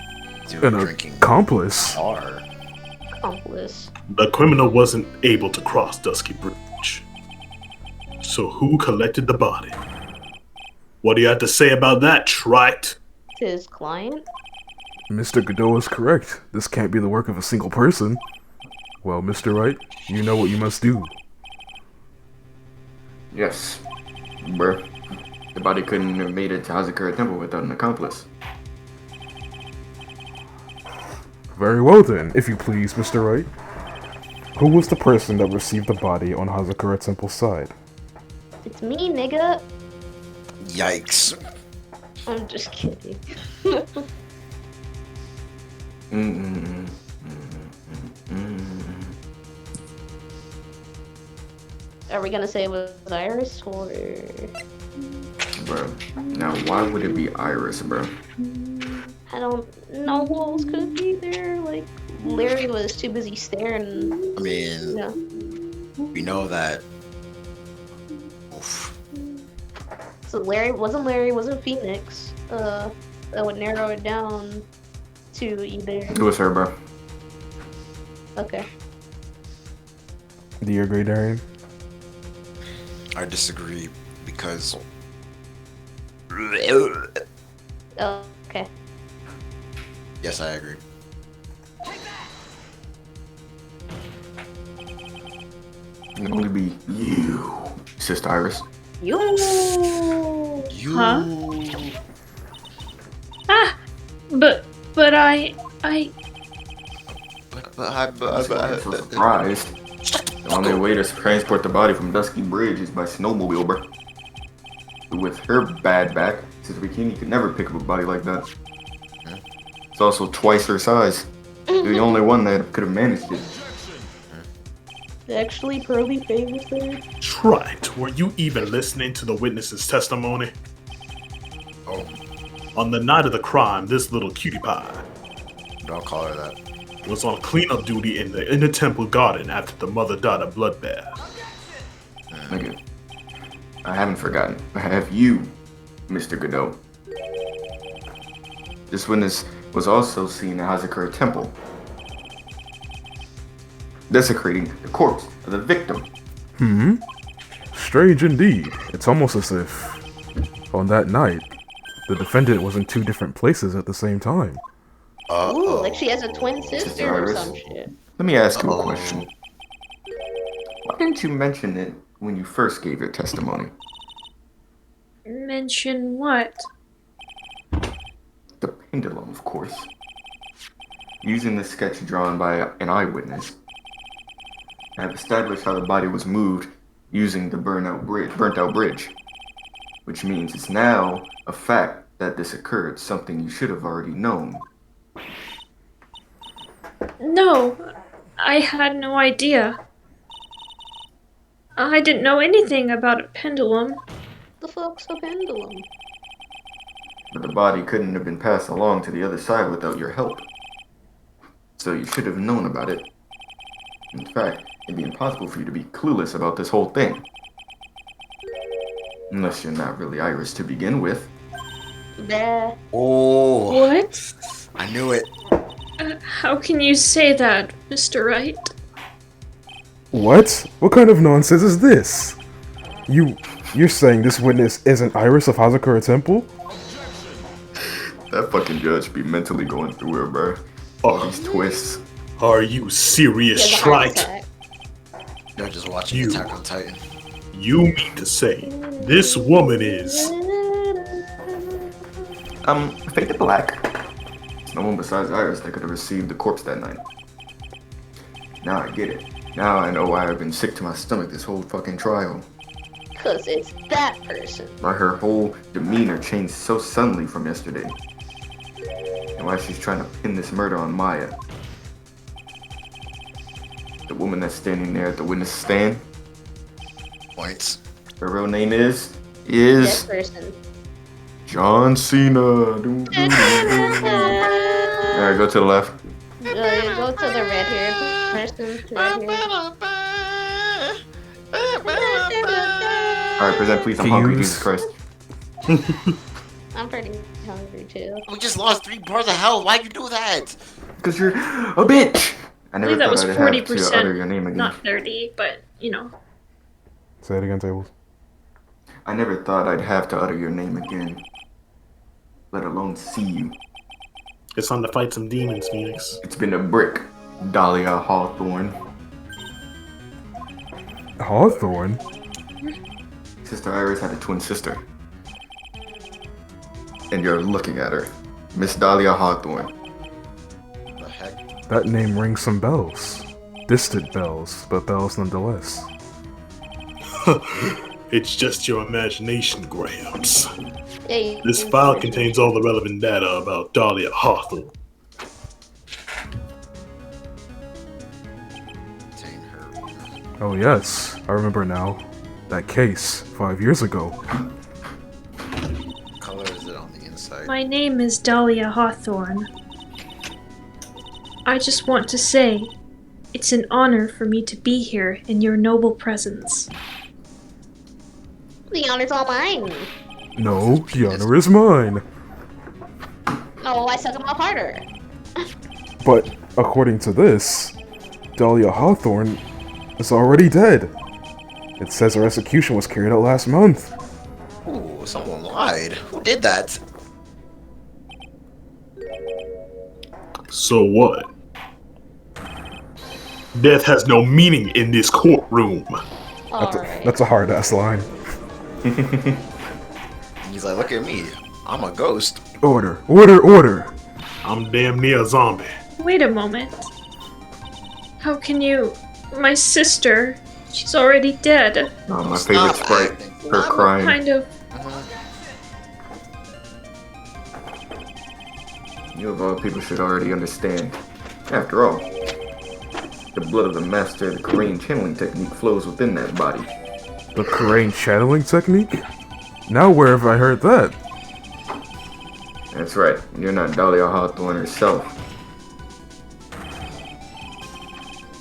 Dude, An drinking accomplice? tar. Accomplice. The criminal wasn't able to cross Dusky Bridge. So who collected the body? What do you have to say about that, Trite? His client? Mr. Godot is correct. This can't be the work of a single person. Well, Mr. Wright, you know what you must do. Yes. Bruh. The body couldn't have made it to Hazakura Temple without an accomplice. Very well then, if you please, Mr. Wright. Who was the person that received the body on Hazakura Temple's side? It's me, nigga. Yikes. I'm just kidding. Are we gonna say it was Iris or? Bro. Now, why would it be Iris, bro? I don't know who else could be there. Like Larry was too busy staring. I mean, Yeah. we know that. Oof. So Larry wasn't Phoenix. That would narrow it down to either. It was her, bro. Okay. Do you agree, Darian? I disagree because. Oh, okay. Yes, I agree. It can only be you, Sister Iris. You. You. Huh? But I That's why I'm so surprised. The only way to transport the body from Dusky Bridge is by snowmobile, bro. With her bad back, Sister Bikini could never pick up a body like that. It's also twice her size. You're the only one that could have managed it. Actually, Pearly famous there. Trite, were you even listening to the witness's testimony? Oh, On the night of the crime, this little cutie pie don't call her that. was on cleanup duty in the inner temple garden after the mother-daughter bloodbath. Nigga, I haven't forgotten. I have you, Mr. Godot. This witness was also seen at Hazakura Temple, desecrating the corpse of the victim. Strange indeed. It's almost as if, on that night, the defendant was in two different places at the same time. Ooh, like she has a twin sister or Iris. some shit. Let me ask you a question. Why didn't you mention it when you first gave your testimony? mention what? The pendulum, of course. Using the sketch drawn by an eyewitness, I have established how the body was moved using the burnt out bridge. which means it's now a fact that this occurred, something you should have already known. No, I had no idea. I didn't know anything about a pendulum. The fuck's a pendulum? But the body couldn't have been passed along to the other side without your help. So you should have known about it. In fact, it'd be impossible for you to be clueless about this whole thing. Unless you're not really Iris to begin with. Bah. Oh, What? I knew it. How can you say that, Mr. Wright? What? What kind of nonsense is this? You're saying this witness isn't Iris of Hazakura Temple? That fucking judge be mentally going through it, bro. All these twists. Are you serious, He has a heart Wright? attack. You're just watching You. Attack on Titan. You mean to say this woman is... Faded black. There's no one besides Iris that could have received the corpse that night. Now I get it. Now I know why I've been sick to my stomach this whole fucking trial. Cause it's that person. Why her whole demeanor changed so suddenly from yesterday. And why she's trying to pin this murder on Maya. The woman that's standing there at the witness stand, Points. her real name is That person. John Cena. Alright, go to the left. Go to the red-haired person. Alright, present please. I'm Can hungry, you Jesus Christ. I'm pretty hungry too. We just lost 3 bars of health. Why'd you do that? Because you're a bitch! I I never believe that thought was I'd have to utter your 40%, name again. not 30, but, you know. Say it again, Tables. I never thought I'd have to utter your name again. Let alone see you. It's time to fight some demons, Phoenix. It's been a brick, Dahlia Hawthorne. Hawthorne? Sister Iris had a twin sister. And you're looking at her. Miss Dahlia Hawthorne. The heck? That name rings some bells. Distant bells, but bells nonetheless. It's just your imagination, Gramps. Hey, This file contains all the relevant data about Dahlia Hawthorne. Contain her. Oh yes, I remember now. That case, 5 years ago. What color is it on the inside? My name is Dahlia Hawthorne. I just want to say, it's an honor for me to be here in your noble presence. the honor's all mine. No, the honor is mine. Oh, I suck him off harder. But according to this, Dahlia Hawthorne is already dead. It says her execution was carried out last month. Ooh, someone lied. Who did that? So what? Death has no meaning in this courtroom. Alright. That's a hard ass line. He's like, look at me. I'm a ghost. Order, order, order. I'm damn near a zombie. Wait a moment. How can you... My sister, she's already dead. Oh, my Stop favorite sprite. acting. Her What crying. kind of... You of all people should already understand. After all, the blood of the master of the Korean channeling technique flows within that body. The Korean channeling technique? Now where have I heard that? That's right, you're not Dahlia Hawthorne herself.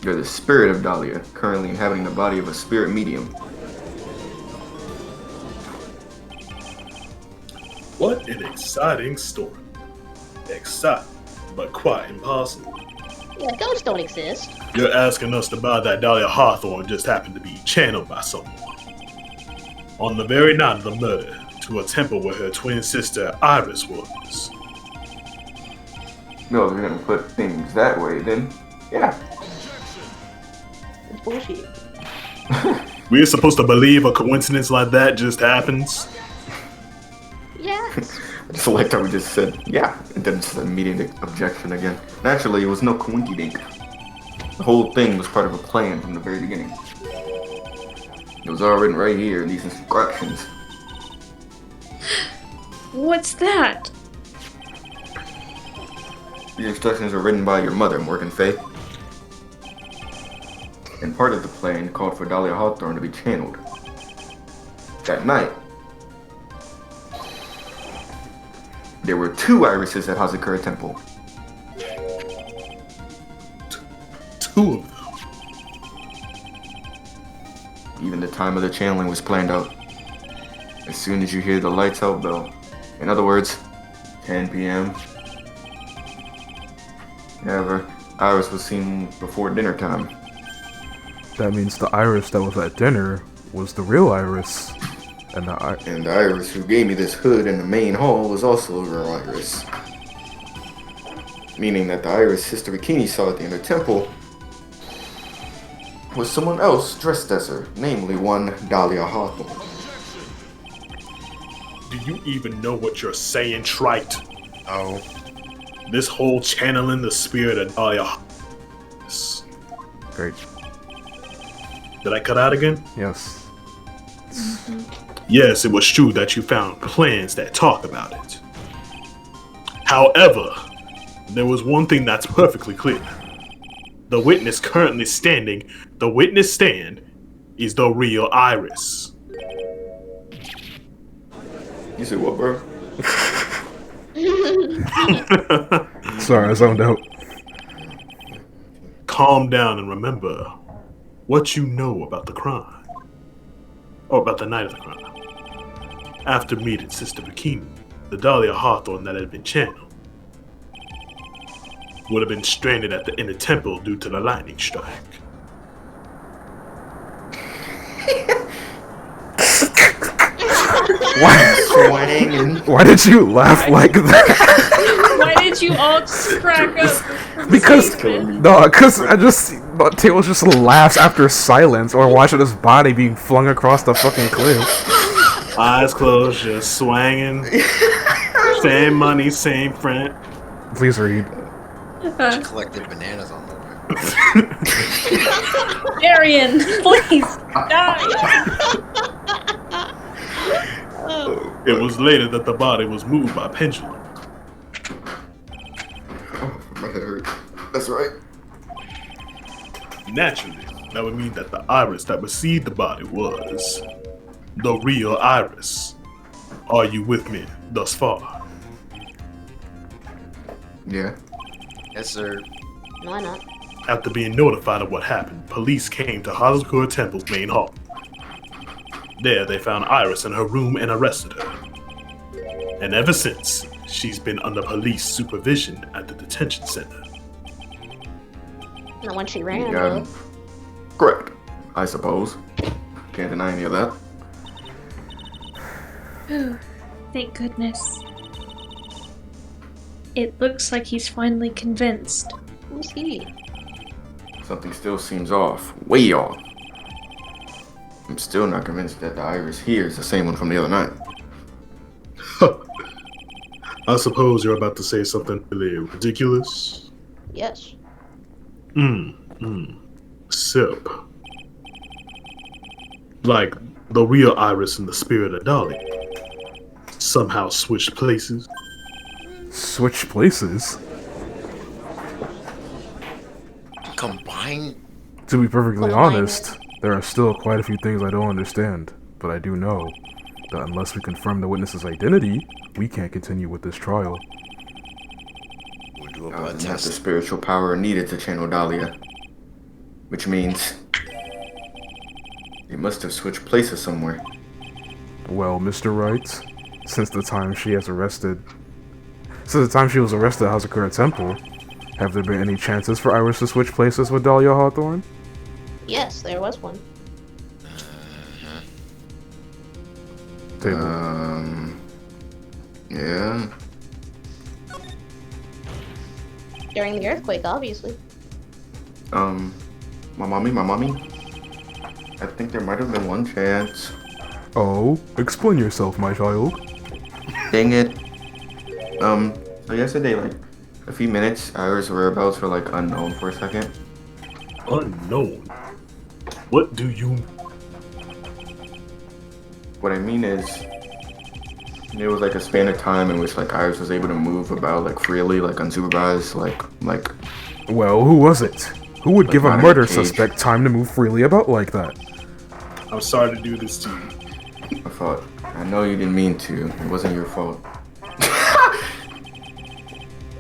You're the spirit of Dahlia, currently inhabiting the body of a spirit medium. What an exciting story. Exciting, but quite impossible. Yeah, ghosts don't exist. You're asking us to buy that Dahlia Hawthorne just happened to be channeled by someone. On the very night of the murder, to a temple where her twin sister Iris was. No, if you're gonna put things that way, then yeah. It's bullshit. We're supposed to believe a coincidence like that just happens? Yeah. I just liked how we just said, yeah, and then just immediate objection again. Naturally, it was no coinky dink. The whole thing was part of a plan from the very beginning. It was all written right here in these instructions. What's that? These instructions were written by your mother, Morgan Fay. And part of the plan called for Dahlia Hawthorne to be channeled. That night, there were 2 irises at Hazakura Temple. 2 of them. Even the time of the channeling was planned out. As soon as you hear the lights out bell. In other words, 10 p.m. However, Iris was seen before dinner time. That means the Iris that was at dinner was the real Iris. And the Iris who gave me this hood in the main hall was also a real Iris. Meaning that the Iris Sister Bikini saw at the inner temple was someone else dressed as her, namely one Dahlia Hawthorne. Do you even know what you're saying, Trite? Oh. This whole channeling the spirit of Dahlia. Great. Did I cut out again? Yes. Yes, it was true that you found plans that talk about it. However, there was one thing that's perfectly clear. The witness currently standing, the witness stand, is the real Iris. You said what, bro? Sorry, I zoned out. Calm down and remember what you know about the crime. Or about the night of the crime. After meeting Sister Bikini, the Dahlia Hawthorne that had been channeled would have been stranded at the inner temple due to the lightning strike. Why did you laugh like that? Why did you all just crack up? Because I just Tails just laughs after silence or watching his body being flung across the fucking cliff. Eyes closed, just swanging. Same money, same friend. Please read. She collected bananas on the way. Arian, please die. It was later that the body was moved by pendulum. Oh, my head hurt. That's right. Naturally, that would mean that the Iris that received the body was the real Iris. Are you with me thus far? Yeah. Yes, sir. Why not? After being notified of what happened, police came to Hazakura Temple's main hall. There, they found Iris in her room and arrested her. And ever since, she's been under police supervision at the detention center. Not when she ran, Yeah. though. Correct. I suppose. Can't deny any of that. Thank goodness. It looks like he's finally convinced. Who's he? Something still seems off. Way off. I'm still not convinced that the Iris here is the same one from the other night. I suppose you're about to say something really ridiculous? Yes. Sip. Like the real Iris and the spirit of Dahlia somehow switched places. Switch places? Combine. To be perfectly Combine honest, there are still quite a few things I don't understand, but I do know that unless we confirm the witness's identity, we can't continue with this trial. We'll do a Not blood the test. spiritual power needed to channel Dahlia. Which means they must have switched places somewhere. Well, Mr. Wright, since the time she was arrested at Hazakura Temple, have there been any chances for Iris to switch places with Dahlia Hawthorne? Yes, there was one. Table. Yeah. During the earthquake, obviously. My mommy. I think there might have been one chance. Oh, explain yourself, my child. Dang it. So yesterday, like, a few minutes, Iris' whereabouts were, like, unknown for a second. Unknown? What do you... What I mean is, It was like a span of time in which like Iris was able to move about like freely, like unsupervised, like. Well, who was it? Who would Like give a not in a murder cage. suspect time to move freely about like that? I'm sorry to do this to you. I thought. I know you didn't mean to. It wasn't your fault.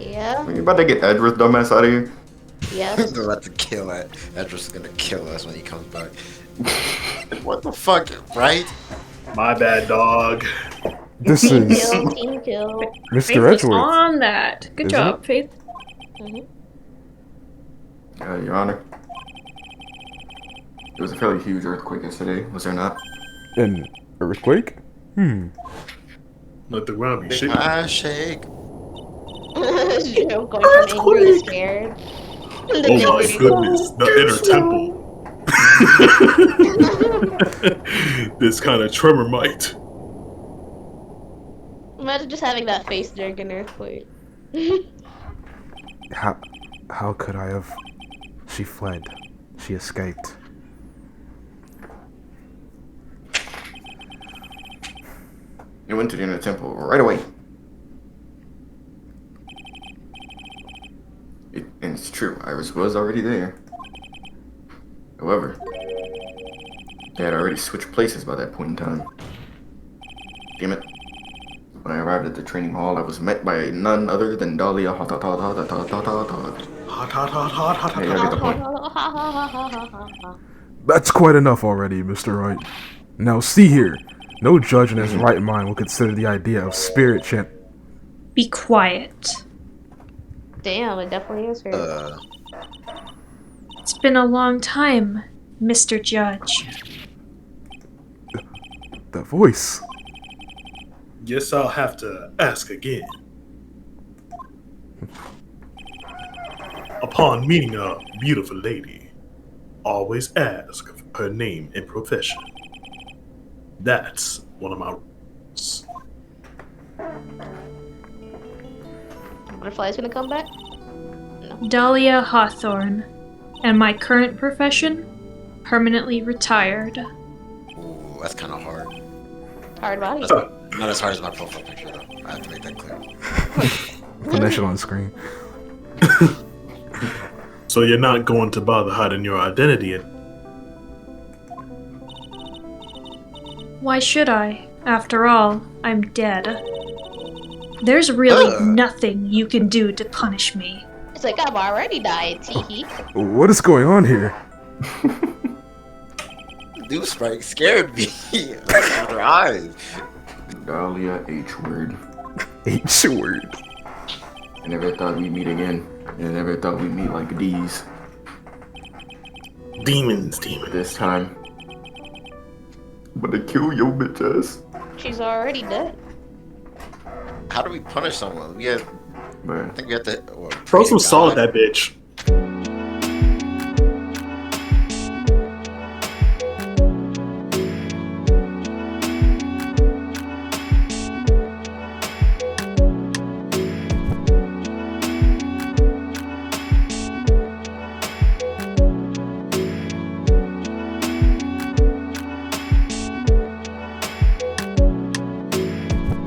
Yeah. Are you about to get Edward's dumbass out of here? Yes. They're about to kill it. Edris is gonna kill us when he comes back. What the fuck, right? My bad, dog. This Team is kill. Team kill. Faith Mr. was Edgeworth. on that. Good Isn't job, Faith. Your Honor. It was a fairly huge earthquake yesterday, was there not? An earthquake? Let the ground be Big shaking. eye shake. Joe going from angry to scared. Oh my goodness, the inner temple. This kind of tremor might. Imagine just having that face during an earthquake. How could I have? She fled. She escaped. You went to the inner temple right away. And it's true, Iris was already there. However, they had already switched places by that point in time. Damn it. When I arrived at the training hall, I was met by none other than Dahlia Hawthorne. Hot, hot, hot, hot, hot, Yeah, hot, you get the point. That's quite enough already, Mr. Wright. Now see here. No judge in his right mind will consider the idea of spirit chant. Be quiet. Damn, it definitely is her. It's been a long time, Mr. Judge. That voice. Guess I'll have to ask again. Upon meeting a beautiful lady, always ask her name and profession. That's one of my rules. Butterfly's gonna come back? Dahlia Hawthorne. And my current profession? Permanently retired. Ooh, that's kind of hard. Hard body. Not as hard as my profile picture, though. I have to make that clear. Finish it on screen. So you're not going to bother hiding your identity and Why should I? After all, I'm dead. There's really nothing you can do to punish me. It's like I've already died, teehee. What is going on here? Dude, Sprite scared me. With her eyes. Dahlia H word. H word. I never thought we'd meet again. I never thought we'd meet like these. demons. This time. I'm gonna kill your bitch ass. She's already dead. How do we punish someone? We have, I Man. think we have to. Throw some God. salt at that bitch.